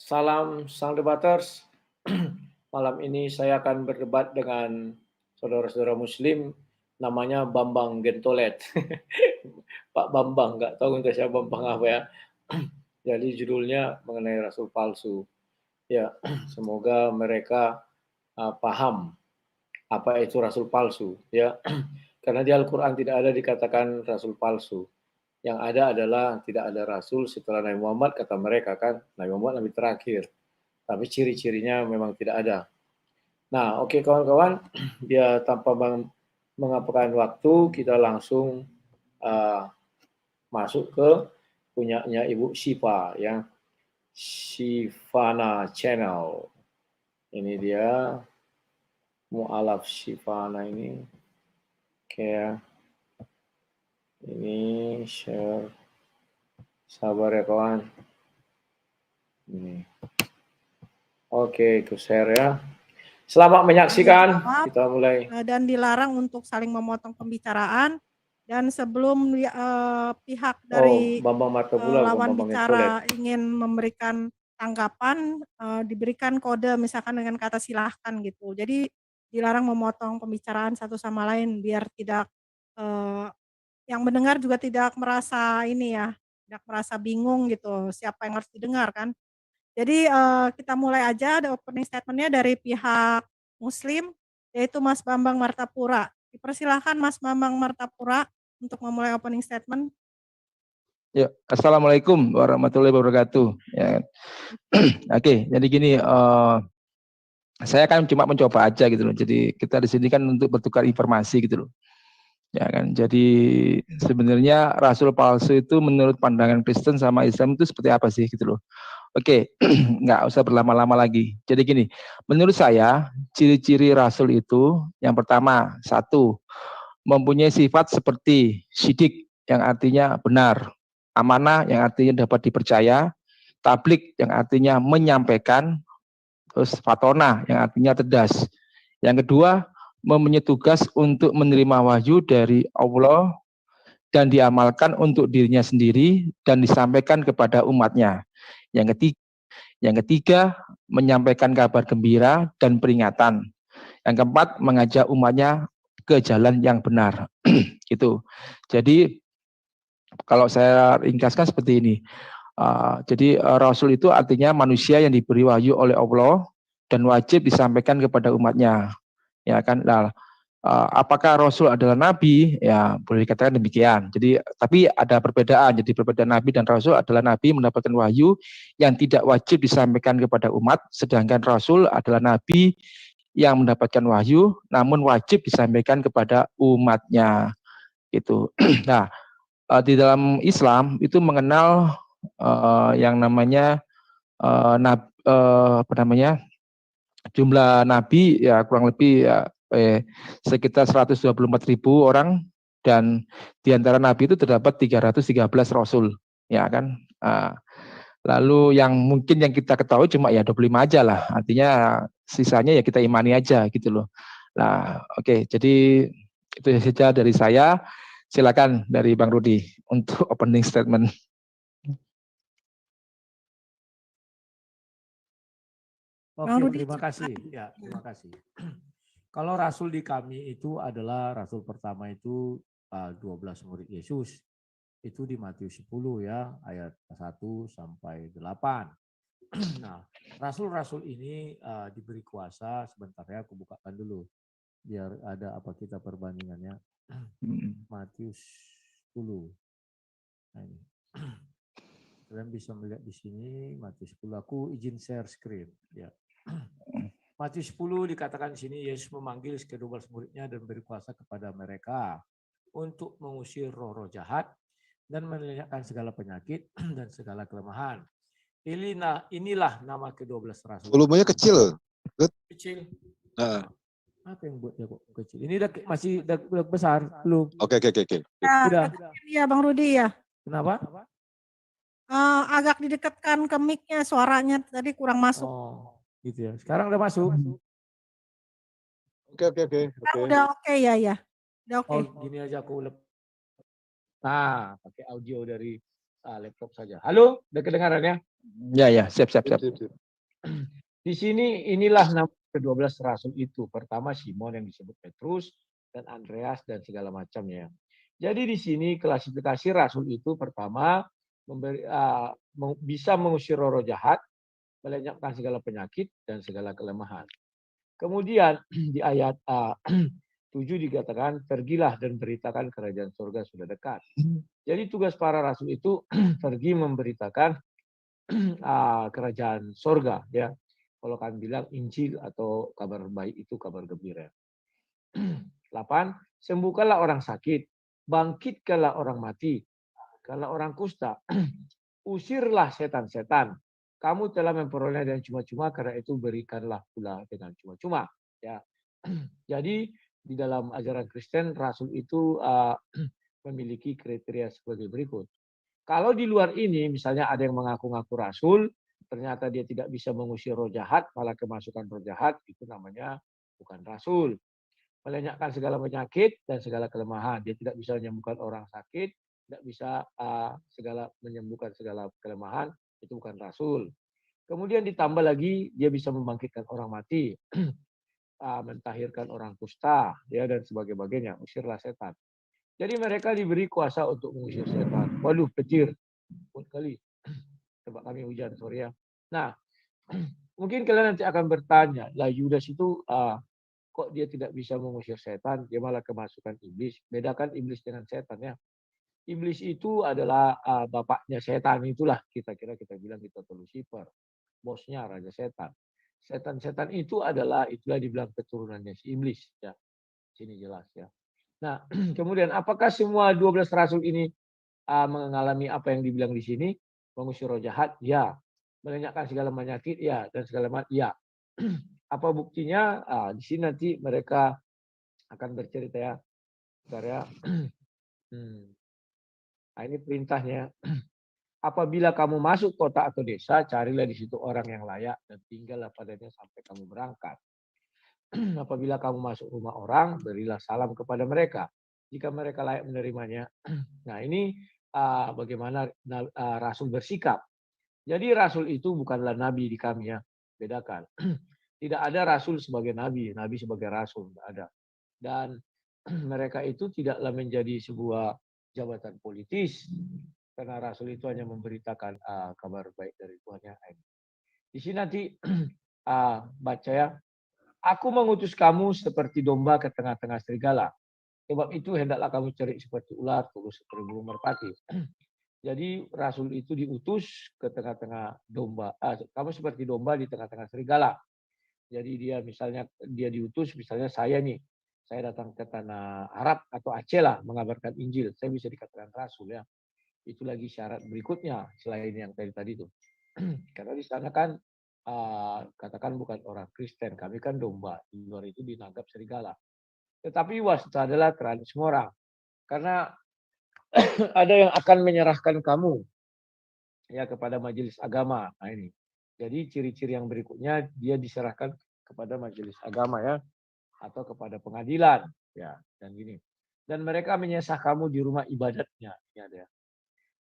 Salam sang debaters. Malam ini saya akan berdebat dengan saudara-saudara muslim namanya Bambang Gentolet. Pak Bambang, nggak tahu untuk siapa Bambang apa ya. Jadi judulnya mengenai rasul palsu. Ya, semoga mereka paham apa itu rasul palsu ya. Karena di Al-Qur'an tidak ada dikatakan rasul palsu. Yang ada adalah tidak ada rasul setelah Nabi Muhammad, kata mereka kan. Nabi Muhammad nabi terakhir. Tapi ciri-cirinya memang tidak ada. Nah, oke kawan-kawan, dia tanpa mengapakan waktu, kita langsung uh, masuk ke punyanya Ibu Syifa ya. Syifana Channel. Ini dia mualaf Syifana ini. Oke ya. Ini share. Sabar ya kawan. Ini. Oke, ke share ya. Selamat menyaksikan. Kita mulai. Dan dilarang untuk saling memotong pembicaraan. Dan sebelum pihak dari lawan bicara ingin memberikan tanggapan, diberikan kode misalkan dengan kata silahkan gitu. Jadi dilarang memotong pembicaraan satu sama lain biar tidak yang mendengar juga tidak merasa ini ya, tidak merasa bingung gitu siapa yang harus didengar kan. Jadi kita mulai aja, ada opening statement-nya dari pihak Muslim, yaitu Mas Bambang Martapura. Dipersilahkan Mas Bambang Martapura untuk memulai opening statement. Ya, Assalamualaikum warahmatullahi wabarakatuh. Ya. Oke, jadi gini, saya kan cuma mencoba aja gitu loh. Jadi kita di sini kan untuk bertukar informasi gitu loh. Ya kan. Jadi sebenarnya rasul palsu itu menurut pandangan Kristen sama Islam itu seperti apa sih gitu loh. Oke, nggak usah berlama-lama lagi. Jadi gini, menurut saya ciri-ciri rasul itu yang pertama, satu, mempunyai sifat seperti sidik yang artinya benar, amanah yang artinya dapat dipercaya, tablik yang artinya menyampaikan, terus fatona yang artinya cerdas. Yang kedua, mempunyai tugas untuk menerima wahyu dari Allah dan diamalkan untuk dirinya sendiri dan disampaikan kepada umatnya. Yang ketiga, menyampaikan kabar gembira dan peringatan. Yang keempat, mengajak umatnya ke jalan yang benar. Gitu. Jadi kalau saya ringkaskan seperti ini. Jadi Rasul itu artinya manusia yang diberi wahyu oleh Allah dan wajib disampaikan kepada umatnya. Ya kan? Nah, apakah Rasul adalah Nabi? Ya, boleh dikatakan demikian. Jadi, tapi ada perbedaan. Jadi, perbedaan Nabi dan Rasul adalah Nabi mendapatkan wahyu yang tidak wajib disampaikan kepada umat, sedangkan Rasul adalah Nabi yang mendapatkan wahyu, namun wajib disampaikan kepada umatnya. Gitu. Nah, di dalam Islam itu mengenal yang namanya jumlah Nabi ya kurang lebih ya sekitar 124.000 orang dan di antara Nabi itu terdapat 313 Rasul ya kan. Lalu yang mungkin yang kita ketahui cuma ya 25 aja lah, artinya sisanya ya kita imani aja gitu loh. Nah oke, jadi itu saja dari saya. Silakan dari Bang Rudi untuk opening statement. Oke, terima kasih. Ya, terima kasih. Kalau rasul di kami itu adalah rasul pertama itu 12 murid Yesus. Itu di Matius 10 ya, ayat 1 sampai 8. Nah, rasul-rasul ini diberi kuasa, sebentar ya aku bukakan dulu. Biar ada apa kita perbandingannya. Matius 10. Nah, ini. Kalian bisa melihat di sini Matius 10. Aku izin share screen ya. Matius 10 dikatakan di sini Yesus memanggil ke-12 muridnya dan beri kuasa kepada mereka untuk mengusir roh-roh jahat dan melenyapkan segala penyakit dan segala kelemahan. Inilah nama ke-12 rasul. Volumenya kecil. Kecil. Nah. Apa yang buatnya kok kecil? Ini masih besar belum? Oke. Sudah. Iya Bang Rudi ya. Kenapa? Agak didekatkan ke mic-nya, suaranya tadi kurang masuk. Oh, gitu ya. Sekarang udah masuk. Oke. Udah oke ya. Udah oke. Oh, gini aja aku Nah, pakai audio dari laptop saja. Halo, udah kedengaran ya? Ya, siap. Di sini inilah nama ke-12 rasul itu. Pertama Simon yang disebut Petrus dan Andreas dan segala macamnya. Jadi di sini klasifikasi rasul itu pertama bisa mengusir roh jahat, melenyapkan segala penyakit dan segala kelemahan. Kemudian di ayat 7 dikatakan, pergilah dan beritakan kerajaan surga sudah dekat. Jadi tugas para rasul itu pergi memberitakan kerajaan surga, ya. Kalau kami bilang Injil atau kabar baik itu kabar gembira. 8. Sembuhkanlah orang sakit, bangkitkanlah orang mati, kalau orang kusta, usirlah setan-setan. Kamu telah memperoleh dengan cuma-cuma, karena itu berikanlah pula dengan cuma-cuma. Ya. Jadi di dalam ajaran Kristen, rasul itu memiliki kriteria sebagai berikut. Kalau di luar ini, misalnya ada yang mengaku-ngaku rasul, ternyata dia tidak bisa mengusir roh jahat, malah kemasukan roh jahat, itu namanya bukan rasul. Melenyapkan segala penyakit dan segala kelemahan. Dia tidak bisa menyembuhkan orang sakit, tidak bisa menyembuhkan segala kelemahan, itu bukan rasul. Kemudian ditambah lagi, dia bisa membangkitkan orang mati, mentahirkan orang kusta, ya, dan sebagainya, usirlah setan. Jadi mereka diberi kuasa untuk mengusir setan. Waduh, petir. Buat kali. Tempat kami hujan, sorry ya. Nah, mungkin kalian nanti akan bertanya, lah Yudas itu kok dia tidak bisa mengusir setan, dia malah kemasukan iblis. Bedakan iblis dengan setan, ya. Iblis itu adalah bapaknya setan, itulah kita bilang itu Lucifer, bosnya raja setan. Setan-setan itu itulah dibilang keturunannya si iblis, ya. Sini jelas, ya. Nah, kemudian apakah semua 12 rasul ini mengalami apa yang dibilang di sini? Mengusir roh jahat, ya. Melenyapkan segala penyakit, ya, dan segala macam, ya. Apa buktinya? Di sini nanti mereka akan bercerita, ya. Bentar, ya. Nah, ini perintahnya. Apabila kamu masuk kota atau desa, carilah di situ orang yang layak dan tinggallah padanya sampai kamu berangkat. Apabila kamu masuk rumah orang, berilah salam kepada mereka. Jika mereka layak menerimanya. Nah, ini bagaimana rasul bersikap. Jadi rasul itu bukanlah nabi di kami, ya. Bedakan. Tidak ada rasul sebagai nabi sebagai rasul, tidak ada. Dan mereka itu tidaklah menjadi sebuah jabatan politis, karena rasul itu hanya memberitakan kabar baik dari Tuhan. Di sini nanti baca, ya. Aku mengutus kamu seperti domba ke tengah-tengah serigala. Sebab itu hendaklah kamu cerik seperti ular, tulus seperti burung merpati. Jadi rasul itu diutus ke tengah-tengah domba. Kamu seperti domba di tengah-tengah serigala. Jadi dia diutus, misalnya saya datang ke tanah Arab atau Aceh lah mengabarkan Injil, saya bisa dikatakan rasul, ya. Itu lagi syarat berikutnya selain yang tadi itu. Karena di sana kan katakan bukan orang Kristen, kami kan domba, di luar itu dinanggap serigala. Tetapi waspadalah terhadap semua orang, karena ada yang akan menyerahkan kamu, ya, kepada majelis agama. Nah, ini. Jadi ciri-ciri yang berikutnya, dia diserahkan kepada majelis agama, ya, atau kepada pengadilan, ya, dan gini. Dan mereka menyesah kamu di rumah ibadatnya, ya, ya.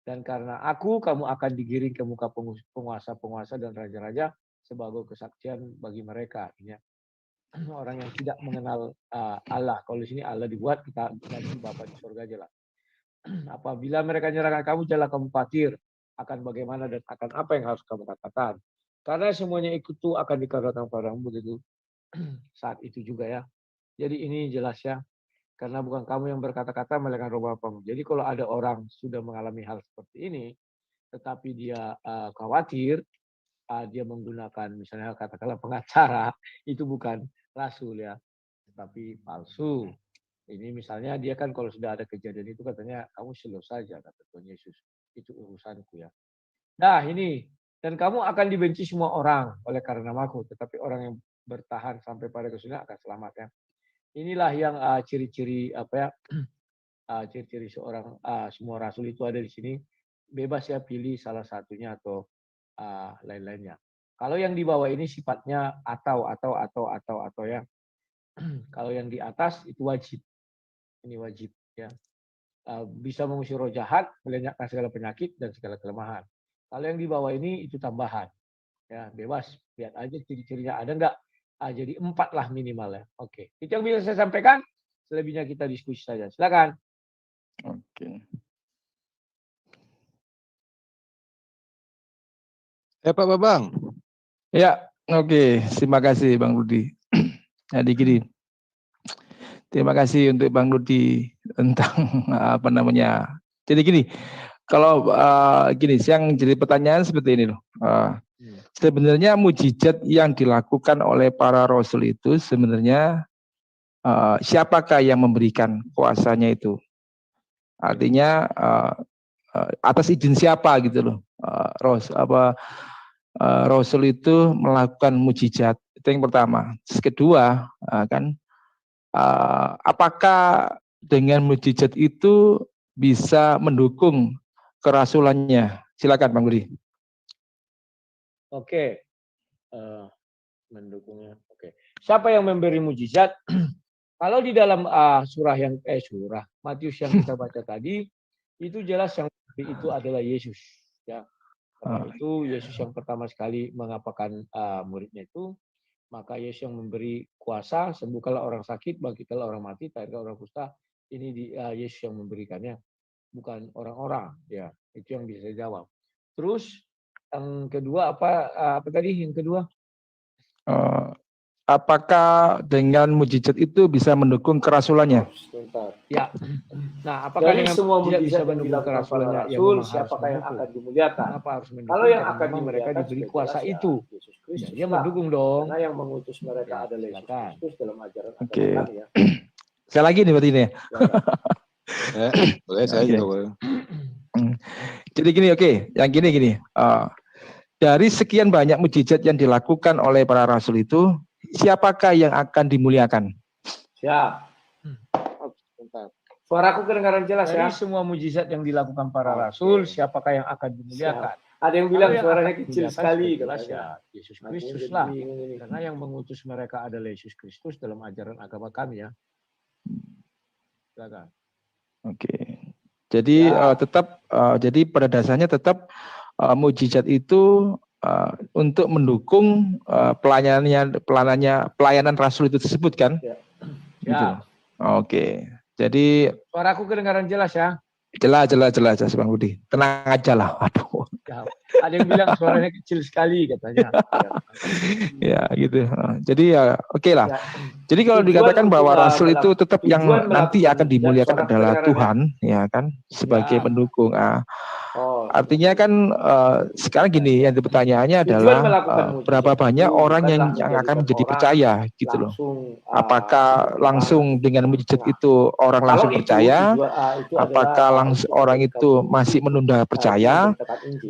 Dan karena aku, kamu akan digiring ke muka penguasa-penguasa dan raja-raja sebagai kesaksian bagi mereka. Ya. Orang yang tidak mengenal Allah. Kalau di sini Allah dibuat, kita ganti Bapa di surga aja lah. Apabila mereka menyerahkan kamu, janganlah kamu khawatir akan bagaimana dan akan apa yang harus kamu katakan. Karena semuanya itu akan dikatakan padamu begitu saat itu juga, ya. Jadi ini jelas, ya. Karena bukan kamu yang berkata-kata, melainkan Roh Bapamu. Jadi kalau ada orang sudah mengalami hal seperti ini, tetapi dia khawatir, dia menggunakan misalnya katakanlah pengacara, itu bukan rasul, ya, tetapi palsu. Ini misalnya dia kan kalau sudah ada kejadian itu katanya, kamu slow saja, kata Tuhan Yesus. Itu urusanku, ya. Nah ini, dan kamu akan dibenci semua orang oleh karena namaku, tetapi orang yang bertahan sampai pada kesudahan akan selamat, ya. Inilah yang ciri-ciri ciri-ciri seorang semua rasul itu ada di sini. Bebas, ya, pilih salah satunya atau lain-lainnya. Kalau yang di bawah ini sifatnya atau, ya. Kalau yang di atas itu wajib. Ini wajib, ya. Bisa mengusir roh jahat, melenyapkan segala penyakit dan segala kelemahan. Kalau yang di bawah ini itu tambahan. Ya, bebas. Lihat aja ciri-cirinya ada nggak? Jadi 4 lah minimal ya. Oke. Itu yang bisa saya sampaikan. Selebihnya kita diskusi saja. Silakan. Oke. Ya Pak Babang. Ya, oke. Terima kasih Bang Rudi. Jadi gini. Terima kasih untuk Bang Rudi tentang apa namanya. Jadi gini, kalau gini, yang jadi pertanyaan seperti ini loh. Sebenarnya mujizat yang dilakukan oleh para rasul itu sebenarnya siapakah yang memberikan kuasanya itu? Artinya atas izin siapa gitu loh. Rasul itu melakukan mujizat. Itu yang pertama. Terus kedua, kan apakah dengan mujizat itu bisa mendukung kerasulannya? Silakan Bang Budi. Oke. Mendukungnya. Oke. Siapa yang memberi mujizat? Kalau di dalam surah Matius yang kita baca tadi, itu jelas yang itu adalah Yesus. Ya. Karena itu Yesus yang pertama sekali mengapakan muridnya itu, maka Yesus yang memberi kuasa, sembuhkanlah orang sakit, bangkitkanlah orang mati, tahirkanlah orang kusta. Ini Yesus yang memberikannya, bukan orang-orang. Ya, itu yang bisa saya jawab. Terus yang kedua apa tadi? Yang kedua? Apakah dengan mujizat itu bisa mendukung kerasulannya? Ya. Nah, apakah dengan semua mujizat bisa mendukung kerasulannya? Ya, siapakah yang akan dimuliakan? Kenapa harus mendukung? Kalau yang akan mereka diberi kuasa itu, ya, dia mendukung dong. Karena yang mengutus mereka adalah Yesus Kristus dalam ajaran agama ya. Saya lagi nih berarti ini. Boleh, saya juga boleh. Jadi gini, yang gini. Dari sekian banyak mujizat yang dilakukan oleh para rasul itu, siapakah yang akan dimuliakan? Siap. Suaraku kedengaran jelas ya? Dari semua mujizat yang dilakukan para rasul, siapakah yang akan dimuliakan? Ada yang bilang suaranya kecil sekali. Jelas ya, Yesus Kristus lah. Karena yang mengutus mereka adalah Yesus Kristus dalam ajaran agama kami ya. Silakan. Oke. Jadi tetap, jadi pada dasarnya tetap mujizat itu untuk mendukung pelayanan rasul itu tersebut kan? Ya. Gitu. Oke. Jadi suaraku kedengaran jelas ya? Jelas Bang Budi. Tenang aja lah. Aduh. Ya. Ada yang bilang suaranya kecil sekali katanya. Ya gitu. Jadi ya oke lah. Ya. Jadi kalau dikatakan bahwa rasul itu tetap yang nanti akan dimuliakan adalah Tuhan, ya kan, sebagai pendukung. Artinya kan sekarang gini, yang pertanyaannya adalah berapa banyak orang yang akan menjadi percaya gitu loh. Apakah langsung dengan mujizat itu orang langsung percaya? Apakah langsung orang itu masih menunda percaya?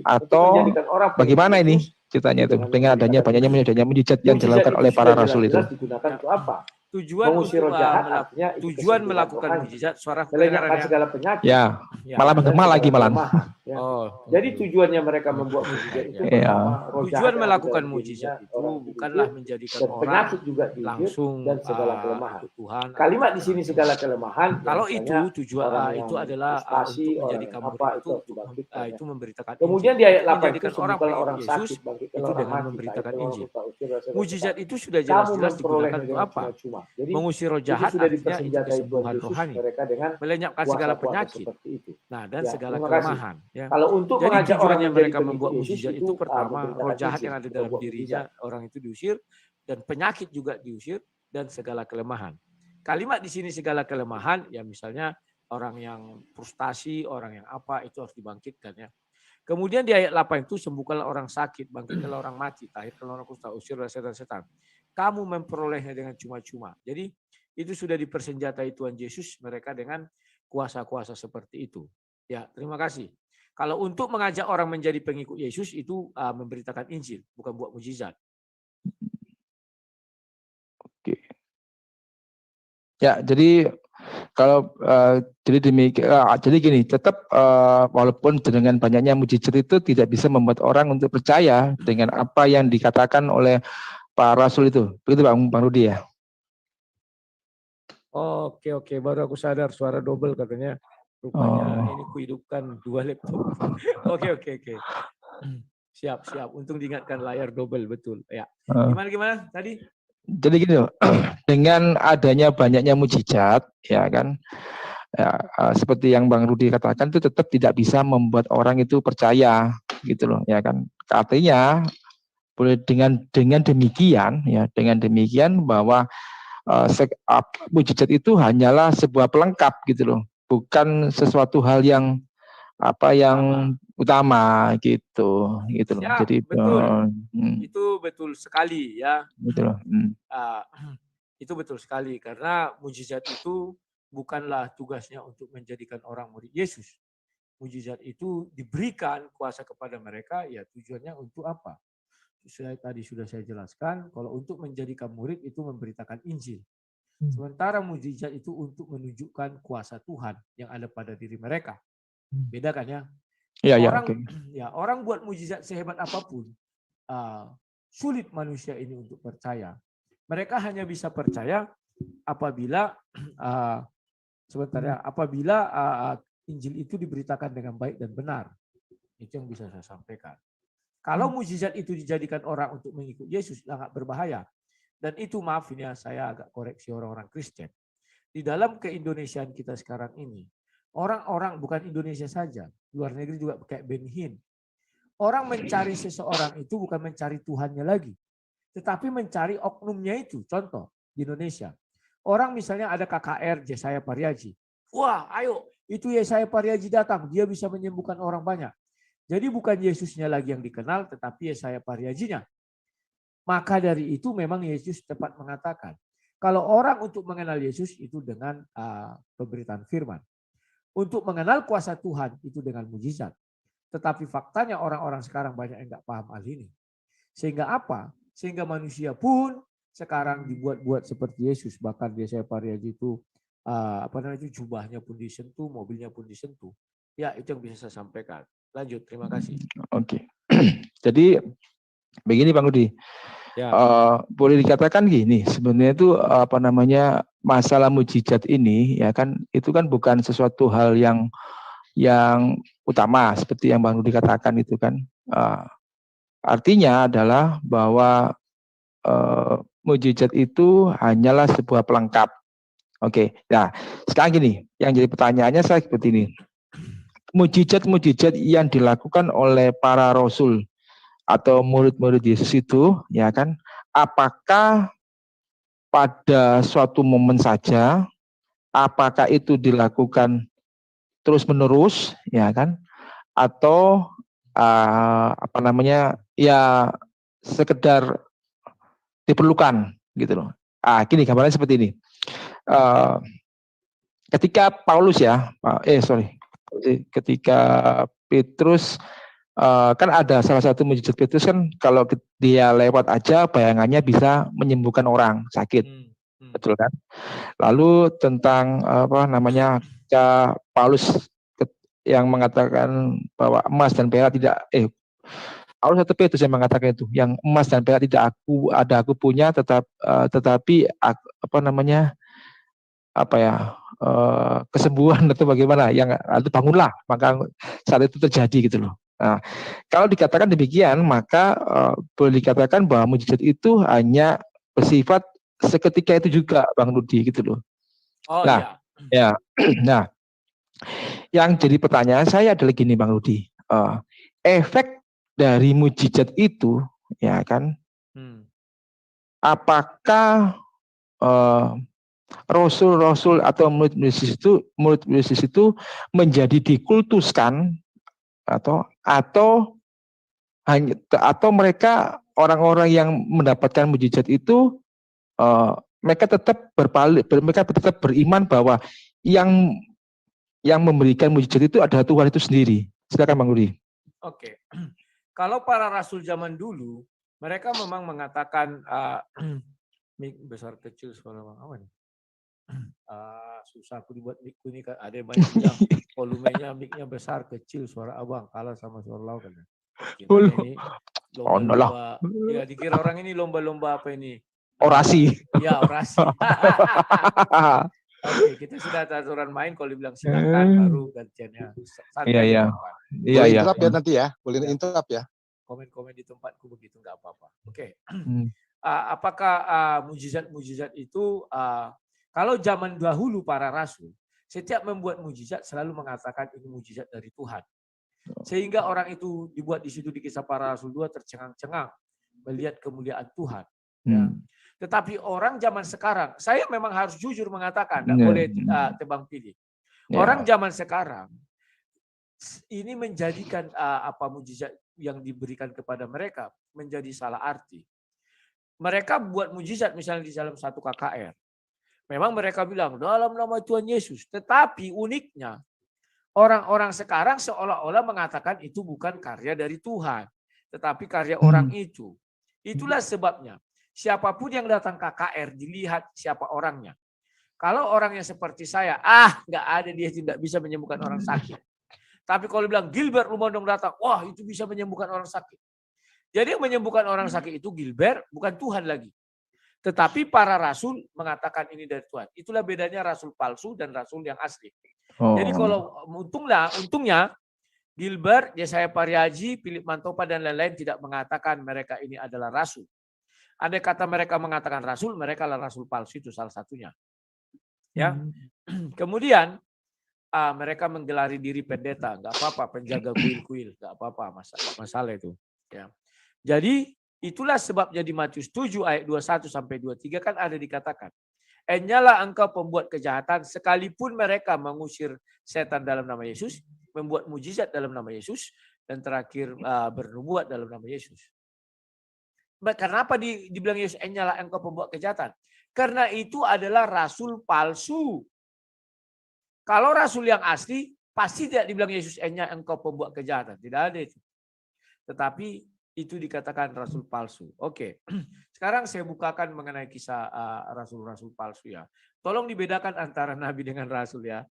Atau bagaimana ini ceritanya itu dengan adanya banyaknya mujizat yang dilakukan oleh para rasul itu? Tujuan melakukan mujizat, suara kedengarannya segala penyakit. Ya, malah menggema lagi malah. Ya. Jadi tujuannya mereka membuat mujizat itu tujuan melakukan mujizat itu bukanlah menjadikan orang juga langsung dan segala kelemahan. Tuhan. Kalimat di sini segala kelemahan. Kalau itu tujuan itu adalah untuk menjadikan itu memberitakan. Kemudian di ayat 8 itu orang sakit itu dengan memberitakan Injil. Mujizat itu sudah jelas-jelas digunakan untuk apa? Mengusir roh jahat artinya itu kesembuhan rohani, melenyapkan segala penyakit, nah dan segala kelemahan. Ya. Kalau untuk jadi tujuannya mereka membuat mujizat itu pertama roh jahat yang ada dalam dirinya orang itu diusir dan penyakit juga diusir dan segala kelemahan. Kalimat di sini segala kelemahan ya misalnya orang yang frustasi, orang yang apa itu harus dibangkitkan ya. Kemudian di ayat 8 itu sembuhkanlah orang sakit, bangkitkanlah orang mati, tahirkanlah orang kusta, usirlah setan-setan. Kamu memperolehnya dengan cuma-cuma. Jadi itu sudah dipersenjatai Tuhan Yesus mereka dengan kuasa-kuasa seperti itu. Ya, terima kasih. Kalau untuk mengajak orang menjadi pengikut Yesus itu memberitakan Injil, bukan buat mujizat. Oke. Ya, jadi kalau jadi gini, tetap walaupun dengan banyaknya mujizat itu tidak bisa membuat orang untuk percaya dengan apa yang dikatakan oleh Pak Rasul itu. Begitu Bang Rudi ya? Oke, baru aku sadar suara double katanya. Rupanya ini kuhidupkan dua laptop. Oke. Siap. Untung diingatkan layar double, betul. Ya. Uh, Gimana tadi? Jadi gini loh, dengan adanya banyaknya mujizat, ya kan, ya, seperti yang Bang Rudi katakan itu tetap tidak bisa membuat orang itu percaya, gitu loh, ya kan. Artinya boleh dengan demikian, ya, dengan demikian bahwa mujizat itu hanyalah sebuah pelengkap, gitu loh, bukan sesuatu hal yang yang utama gitu loh. Siap, Jadi betul. Itu betul sekali ya. Gitu loh. Itu betul sekali karena mujizat itu bukanlah tugasnya untuk menjadikan orang murid Yesus. Mujizat itu diberikan kuasa kepada mereka, ya tujuannya untuk apa? Tadi sudah saya jelaskan, kalau untuk menjadikan murid itu memberitakan Injil. Sementara mujizat itu untuk menunjukkan kuasa Tuhan yang ada pada diri mereka. Beda kan ya? Orang buat mujizat sehebat apapun, sulit manusia ini untuk percaya. Mereka hanya bisa percaya apabila Injil itu diberitakan dengan baik dan benar. Itu yang bisa saya sampaikan. Kalau mujizat itu dijadikan orang untuk mengikut Yesus, sangat berbahaya. Dan itu, maafin ya, saya agak koreksi orang-orang Kristen. Di dalam keindonesiaan kita sekarang ini, orang-orang bukan Indonesia saja, luar negeri juga kayak Ben Hinn. Orang mencari seseorang itu bukan mencari Tuhannya lagi, tetapi mencari oknumnya itu. Contoh, di Indonesia. Orang misalnya ada KKR Yesaya Pariaji. Wah, ayo, itu Yesaya Pariaji datang, dia bisa menyembuhkan orang banyak. Jadi bukan Yesusnya lagi yang dikenal, tetapi Yesaya Pariajinya. Maka dari itu memang Yesus tepat mengatakan, kalau orang untuk mengenal Yesus itu dengan pemberitaan firman. Untuk mengenal kuasa Tuhan itu dengan mujizat. Tetapi faktanya orang-orang sekarang banyak yang nggak paham hal ini. Sehingga apa? Sehingga manusia pun sekarang dibuat-buat seperti Yesus. Bahkan Yesaya Pariaji itu jubahnya pun disentuh, mobilnya pun disentuh. Ya, itu yang bisa saya sampaikan. Lanjut, terima kasih. Oke. Jadi begini Bang Rudi. Ya. Boleh dikatakan gini, sebenarnya itu masalah mujizat ini ya kan, itu kan bukan sesuatu hal yang utama seperti yang Bang Rudi katakan itu kan. Artinya adalah bahwa mujizat itu hanyalah sebuah pelengkap. Oke. Nah, sekarang gini, yang jadi pertanyaannya saya seperti ini. Mujizat-mujizat yang dilakukan oleh para rasul atau murid-murid Yesus itu, ya kan, apakah pada suatu momen saja, apakah itu dilakukan terus-menerus, ya kan, atau ya sekedar diperlukan gitu loh. Gini gambarnya seperti ini. Ketika ketika Petrus kan ada salah satu mujizat Petrus kan, kalau dia lewat aja bayangannya bisa menyembuhkan orang sakit, betul kan? Lalu tentang Paulus yang mengatakan bahwa emas dan perak tidak Paulus atau Petrus yang mengatakan itu, yang emas dan perak tidak aku punya, tetapi kesembuhan atau bagaimana yang itu bangunlah, maka saat itu terjadi gitu loh. Nah, kalau dikatakan demikian, maka boleh dikatakan bahwa mujizat itu hanya bersifat seketika itu juga, Bang Rudi, gitu loh. Nah, yang jadi pertanyaan saya adalah gini, Bang Rudi, efek dari mujizat itu, ya kan, apakah rasul-rasul atau murid Yesus itu menjadi dikultuskan atau mereka orang-orang yang mendapatkan mujizat itu mereka tetap beriman bahwa yang memberikan mujizat itu adalah Tuhan itu sendiri. Silakan Bang Rudi. Oke. Kalau para rasul zaman dulu, mereka memang mengatakan besar kecil suara Bang Awan. Susah aku dibuat mic-ku ini, ada yang banyak bilang volumenya mic-nya besar kecil, suara abang kalah sama suara lau kan. Ini lomba-lomba, ya dikira orang ini lomba-lomba apa ini? Orasi. Ya, orasi. Oke, kita sudah ada aturan main. Kalau dibilang silakan, baru gantiannya. Iya, iya. Iya, Boleh iya. interrupt ya nanti ya. Boleh interrupt ya. Komen-komen di tempatku begitu nggak apa-apa. Oke. Apakah mujizat-mujizat itu kalau zaman dahulu para rasul setiap membuat mujizat selalu mengatakan ini mujizat dari Tuhan. Sehingga orang itu dibuat di situ di Kisah Para Rasul 2 tercengang-cengang melihat kemuliaan Tuhan. Ya. Tetapi orang zaman sekarang, saya memang harus jujur mengatakan, tidak boleh tebang pilih. Orang zaman sekarang ini menjadikan apa mujizat yang diberikan kepada mereka menjadi salah arti. Mereka buat mujizat misalnya di dalam satu KKR. Memang mereka bilang dalam nama Tuhan Yesus. Tetapi uniknya orang-orang sekarang seolah-olah mengatakan itu bukan karya dari Tuhan. Tetapi karya orang itu. Itulah sebabnya. Siapapun yang datang KKR dilihat siapa orangnya. Kalau orangnya seperti saya, nggak ada, dia tidak bisa menyembuhkan orang sakit. Tapi kalau bilang Gilbert Lumondong datang, wah itu bisa menyembuhkan orang sakit. Jadi yang menyembuhkan orang sakit itu Gilbert, bukan Tuhan lagi. Tetapi para rasul mengatakan ini dari Tuhan. Itulah bedanya rasul palsu dan rasul yang asli. Jadi kalau untungnya Gilbert, Yesaya Pariaji, Philip Mantopa dan lain-lain tidak mengatakan mereka ini adalah rasul. Andai kata mereka mengatakan rasul, mereka adalah rasul palsu, itu salah satunya. Ya. Kemudian mereka menggelari diri pendeta, nggak apa-apa, penjaga kuil-kuil, nggak apa-apa, masalah itu. Ya. Jadi itulah sebabnya di Matius 7 ayat 21 sampai 23 kan ada dikatakan, "Enyalah engkau pembuat kejahatan, sekalipun mereka mengusir setan dalam nama Yesus, membuat mujizat dalam nama Yesus, dan terakhir bernubuat dalam nama Yesus." Kenapa dibilang Yesus, "Enyalah engkau pembuat kejahatan"? Karena itu adalah rasul palsu. Kalau rasul yang asli, pasti tidak dibilang Yesus, "Enya engkau pembuat kejahatan." Tidak ada itu. Tetapi itu dikatakan rasul palsu. Oke. Sekarang saya bukakan mengenai kisah rasul-rasul palsu ya. Tolong dibedakan antara nabi dengan rasul ya.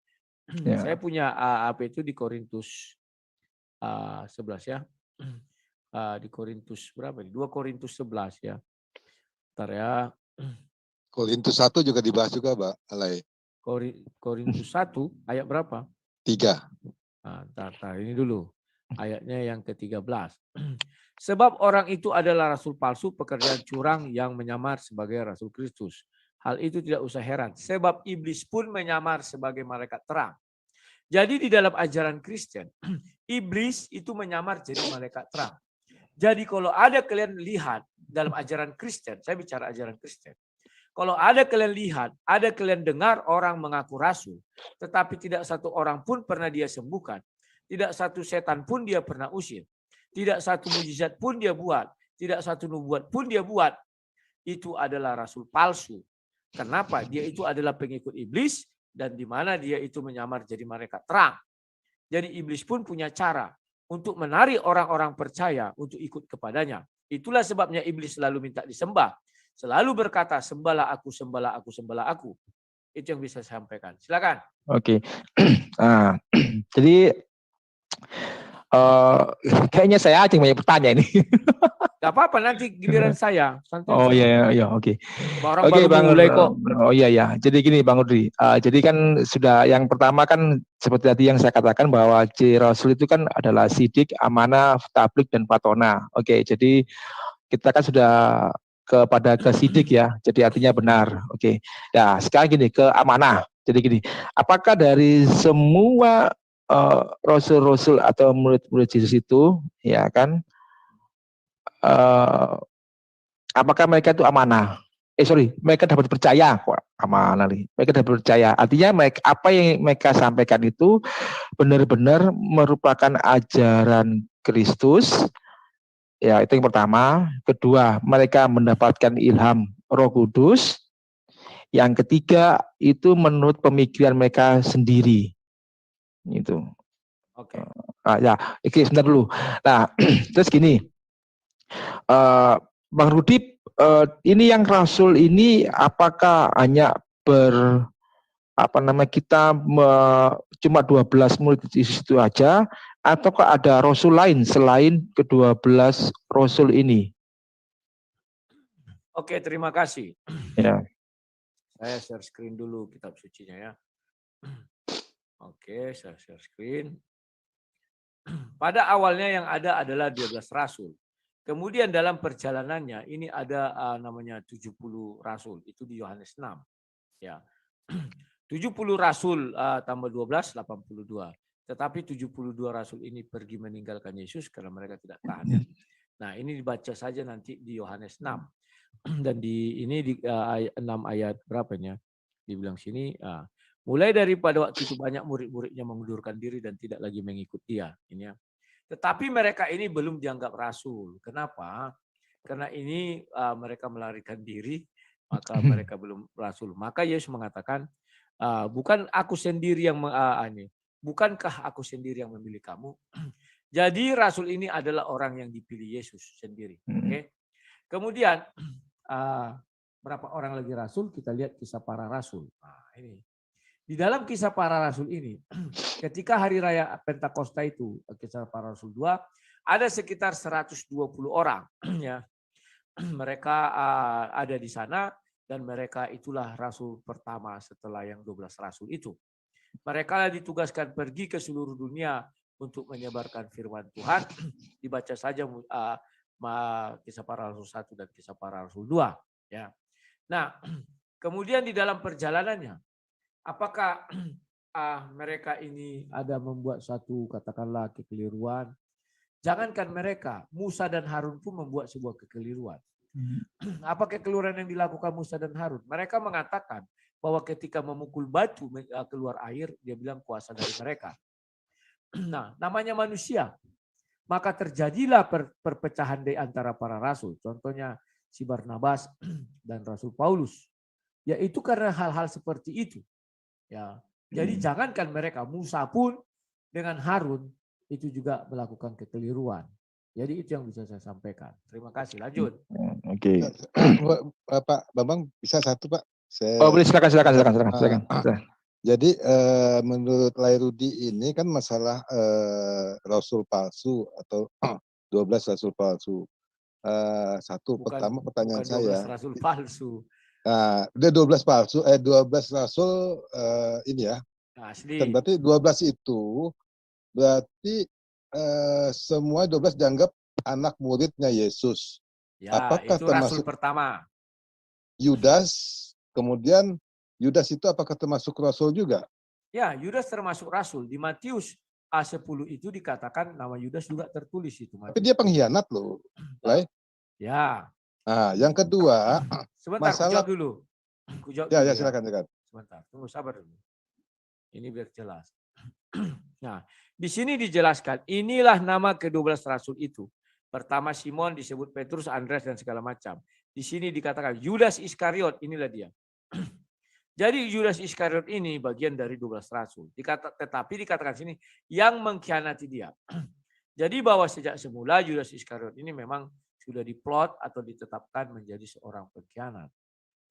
Saya punya apa itu di Korintus 11 ya. Di Korintus berapa? 2 Korintus 11 ya. Bentar ya. Korintus 1 juga dibahas juga, Pak Alay. Korintus 1 ayat berapa? 3. Nah, ini dulu. Ayatnya yang ke-13. Sebab orang itu adalah rasul palsu, pekerjaan curang yang menyamar sebagai rasul Kristus. Hal itu tidak usah heran. Sebab iblis pun menyamar sebagai malaikat terang. Jadi di dalam ajaran Kristen, iblis itu menyamar jadi malaikat terang. Jadi kalau ada kalian lihat dalam ajaran Kristen, saya bicara ajaran Kristen. Kalau ada kalian lihat, ada kalian dengar orang mengaku rasul, tetapi tidak satu orang pun pernah dia sembuhkan. Tidak satu setan pun dia pernah usir. Tidak satu mujizat pun dia buat. Tidak satu nubuat pun dia buat. Itu adalah rasul palsu. Kenapa? Dia itu adalah pengikut iblis dan di mana dia itu menyamar jadi malaikat terang. Jadi iblis pun punya cara untuk menarik orang-orang percaya untuk ikut kepadanya. Itulah sebabnya iblis selalu minta disembah. Selalu berkata, "Sembahlah aku, sembahlah aku, sembahlah aku." Itu yang bisa saya sampaikan. Silakan. Oke. Jadi kayaknya saya aja yang banyak bertanya ini. Gak apa-apa, nanti giliran saya. Santai. Oh iya, oke. Orang Oke, baru Bang mulai kok. Oh iya. Jadi gini Bang Udri. Jadi kan sudah yang pertama kan seperti tadi yang saya katakan bahwa ciri rasul itu kan adalah sidik, amanah, tablik dan fatona. Oke, jadi kita kan sudah kepada sidik ya. Jadi artinya benar. Oke. Ya, sekarang gini ke amanah. Jadi gini, apakah dari semua rasul-rasul atau murid-murid Yesus itu ya kan apakah mereka itu amanah? Mereka dapat percaya kok, amanah nih. Mereka dapat percaya. Artinya mereka, apa yang mereka sampaikan itu benar-benar merupakan ajaran Kristus. Ya, itu yang pertama. Kedua, mereka mendapatkan ilham Roh Kudus. Yang ketiga, itu menurut pemikiran mereka sendiri. Itu. Oke. Oke, sebentar dulu. Nah, terus gini. Bang Rudi, ini yang rasul ini apakah hanya kita cuma 12 murid di situ aja, ataukah ada rasul lain selain ke-12 rasul ini? Oke, terima kasih. Ya. Saya share screen dulu kitab sucinya ya. Oke, saya share screen. Pada awalnya yang ada adalah 12 rasul. Kemudian dalam perjalanannya ini ada namanya 70 rasul. Itu di Yohanes 6. Ya. 70 rasul tambah 12, 82. Tetapi 72 rasul ini pergi meninggalkan Yesus karena mereka tidak tahan. Ya. Nah, ini dibaca saja nanti di Yohanes 6. Dan di 6 ayat berapanya? Dibilang sini, mulai daripada waktu itu banyak murid-muridnya mengundurkan diri dan tidak lagi mengikut dia. Ini ya. Tetapi mereka ini belum dianggap rasul. Kenapa? Karena ini mereka melarikan diri, maka mereka belum rasul. Maka Yesus mengatakan, bukan aku sendiri yang bukankah aku sendiri yang memilih kamu? Jadi rasul ini adalah orang yang dipilih Yesus sendiri. Oke. Kemudian berapa orang lagi rasul? Kita lihat kisah para rasul. Nah, ini. Di dalam kisah para rasul ini, ketika hari raya Pentakosta itu, kisah para rasul 2, ada sekitar 120 orang. Ya. Mereka ada di sana dan mereka itulah rasul pertama setelah yang 12 rasul itu. Mereka ditugaskan pergi ke seluruh dunia untuk menyebarkan firman Tuhan. Dibaca saja kisah para rasul 1 dan kisah para rasul 2. Ya. Nah, kemudian di dalam perjalanannya, apakah mereka ini ada membuat satu katakanlah kekeliruan? Jangankan mereka, Musa dan Harun pun membuat sebuah kekeliruan. Apa kekeliruan yang dilakukan Musa dan Harun? Mereka mengatakan bahwa ketika memukul batu keluar air, dia bilang kuasa dari mereka. Nah, namanya manusia. Maka terjadilah perpecahan di antara para rasul. Contohnya si Barnabas dan Rasul Paulus. Yaitu karena hal-hal seperti itu. Ya, jadi jangankan mereka, Musa pun dengan Harun itu juga melakukan kekeliruan. Jadi itu yang bisa saya sampaikan. Terima kasih. Lanjut. Oke. Pak Bambang bisa satu Pak? Oh boleh, silakan. Jadi menurut Lairudi ini kan masalah rasul palsu atau 12 rasul palsu. Pertama pertanyaan saya. 12 rasul palsu. Nah, udah 12 palsu, 12 rasul ini ya. Asli. Dan berarti 12 itu berarti semua 12 dianggap anak muridnya Yesus. Ya, apakah itu termasuk rasul pertama. Yudas? Kemudian Yudas itu apakah termasuk rasul juga? Ya, Yudas termasuk rasul. Di Matius A10 itu dikatakan nama Yudas juga tertulis itu. Tapi dia pengkhianat loh. Lai? Ya. Nah, yang kedua, sebentar, masalah dulu. Ya, silakan. Sebentar, tunggu sabar dulu. Ini biar jelas. Nah, di sini dijelaskan, inilah nama ke-12 rasul itu. Pertama Simon disebut Petrus, Andreas dan segala macam. Di sini dikatakan Yudas Iskariot, inilah dia. Jadi Yudas Iskariot ini bagian dari 12 rasul. Tetapi dikatakan sini yang mengkhianati dia. Jadi bahwa sejak semula Yudas Iskariot ini memang sudah diplot atau ditetapkan menjadi seorang pengkhianat.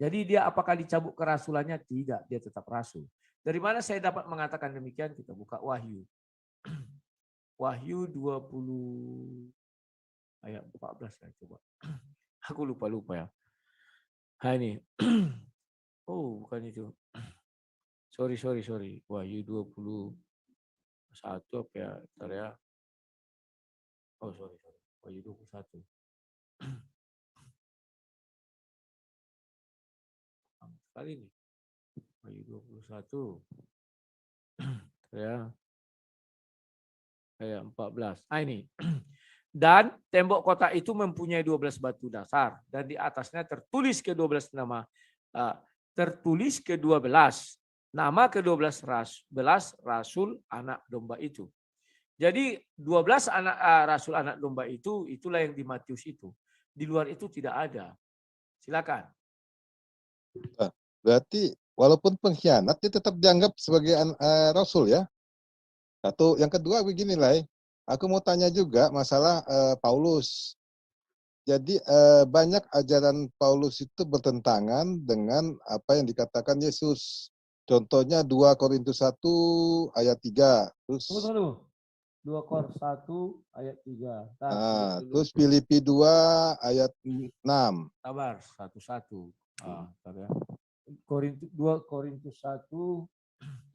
Jadi dia apakah dicabut kerasulannya? Tidak, dia tetap rasul. Dari mana saya dapat mengatakan demikian? Kita buka Wahyu. Wahyu 20 ayat 14 saya coba. Aku lupa ya. Nah ini. Oh, bukan itu. Sorry. Wahyu 21 apa ya? Bentar ya. Oh, sorry. Wahyu 21. Kali ini. Wahyu 21. Ya. Ayat 14. Ah ini. Dan tembok kota itu mempunyai 12 batu dasar dan di atasnya tertulis ke-12 nama tertulis ke-12 nama ke-12 rasul anak domba itu. Jadi 12 anak rasul anak domba itu itulah yang di Matius itu. Di luar itu tidak ada. Silakan. Berarti walaupun pengkhianat dia tetap dianggap sebagai rasul ya. Satu, yang kedua begini lah, aku mau tanya juga masalah Paulus. Jadi banyak ajaran Paulus itu bertentangan dengan apa yang dikatakan Yesus. Contohnya 2 Korintus 1 ayat 3. Terus 2 Korintus 1 ayat 3. Terus Filipi 2 ayat 6. Sabar, satu-satu. Ya. 2 Korintus 1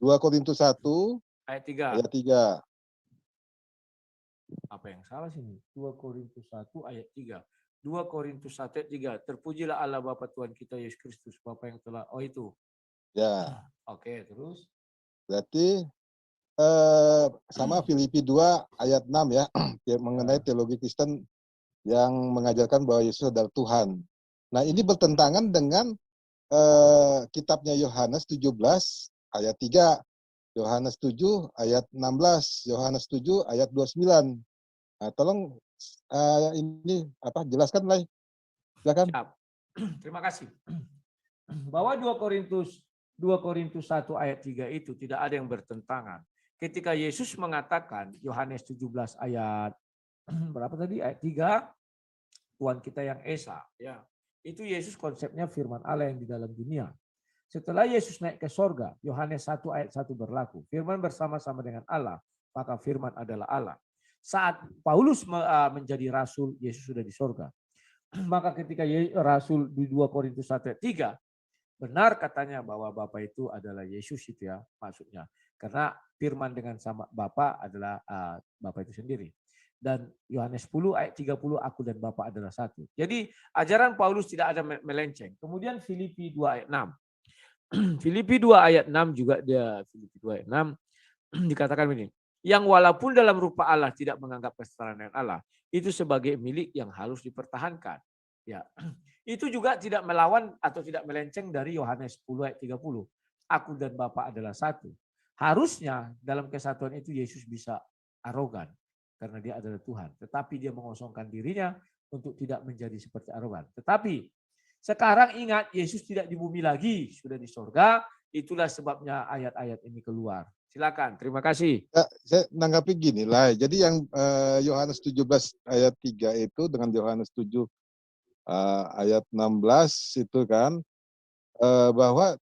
2 Korintus 1 ayat 3. ayat 3. Apa yang salah sini? 2 Korintus 1 ayat 3. 2 Korintus 1 ayat 3. Terpujilah Allah Bapa Tuhan kita Yesus Kristus, Bapa yang telah, oh itu. Ya, Oke, terus. berarti sama Filipi 2 ayat 6 ya, mengenai teologi Kristen yang mengajarkan bahwa Yesus adalah Tuhan. Nah, ini bertentangan dengan kitabnya Yohanes 17 ayat 3, Yohanes 7 ayat 16, Yohanes 7 ayat 29. Nah, tolong ini jelaskan lah. Silakan. Siap. Terima kasih. Bahwa 2 Korintus 1 ayat 3 itu tidak ada yang bertentangan. Ketika Yesus mengatakan Yohanes 17 ayat berapa tadi? Ayat 3, Tuhan kita yang esa, ya. Itu Yesus konsepnya firman Allah yang di dalam dunia. Setelah Yesus naik ke sorga, Yohanes 1 ayat 1 berlaku. Firman bersama-sama dengan Allah, maka firman adalah Allah. Saat Paulus menjadi rasul, Yesus sudah di sorga. Maka ketika rasul di 2 Korintus 1 ayat 3, benar katanya bahwa Bapa itu adalah Yesus itu ya maksudnya. Karena firman dengan sama Bapa adalah Bapa itu sendiri. Dan Yohanes 10 ayat 30, aku dan Bapa adalah satu. Jadi ajaran Paulus tidak ada melenceng. Kemudian Filipi 2 ayat 6. Filipi 2 ayat 6 juga dia, Filipi 2 ayat 6 dikatakan begini. Yang walaupun dalam rupa Allah tidak menganggap kesetaraan dengan Allah, itu sebagai milik yang harus dipertahankan. Ya. Itu juga tidak melawan atau tidak melenceng dari Yohanes 10 ayat 30. Aku dan Bapa adalah satu. Harusnya dalam kesatuan itu Yesus bisa arogan karena dia adalah Tuhan. Tetapi dia mengosongkan dirinya untuk tidak menjadi seperti arogan. Tetapi sekarang ingat Yesus tidak di bumi lagi, sudah di sorga. Itulah sebabnya ayat-ayat ini keluar. Silakan, terima kasih. Ya, saya menanggapi gini lah. Jadi yang Yohanes 17 ayat 3 itu dengan Yohanes 7 ayat 16 itu kan bahwa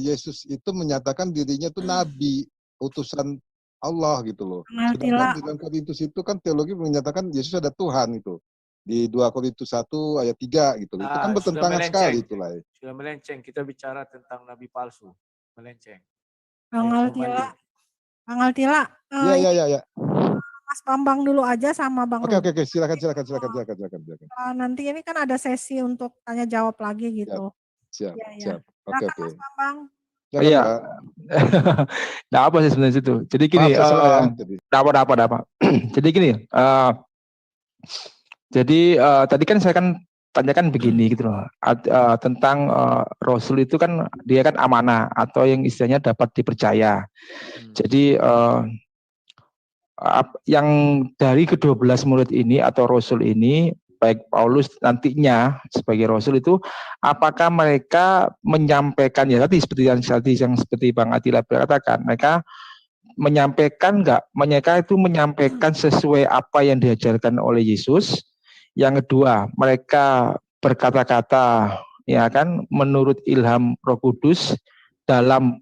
Yesus itu menyatakan dirinya itu nabi, utusan Allah gitu loh. Sedangkan di dalam Korintus itu kan teologi menyatakan Yesus ada Tuhan itu. Di 2 Korintus 1 ayat 3 gitu. Itu kan bertentangan sekali itu lah. Sudah melenceng, kita bicara tentang nabi palsu. Melenceng. Bang Altila. Iya. Mas Bambang dulu aja sama Bang Rudi. Oke, silakan. Nanti ini kan ada sesi untuk tanya jawab lagi gitu. Siap. Oke. Mas Bambang. Iya. Nah, apa sih sebenarnya itu? Jadi gini, dapat. Jadi gini, tadi kan saya kan tanyakan begini gitu loh, tentang Rasul itu kan dia kan amanah atau yang istilahnya dapat dipercaya. Jadi yang dari ke-12 murid ini atau Rasul ini, baik Paulus nantinya sebagai Rasul itu, apakah mereka menyampaikan ya tadi seperti Bang Atila berkatakan, mereka menyampaikan mereka itu menyampaikan sesuai apa yang diajarkan oleh Yesus. Yang kedua, mereka berkata-kata ya kan menurut ilham Roh Kudus dalam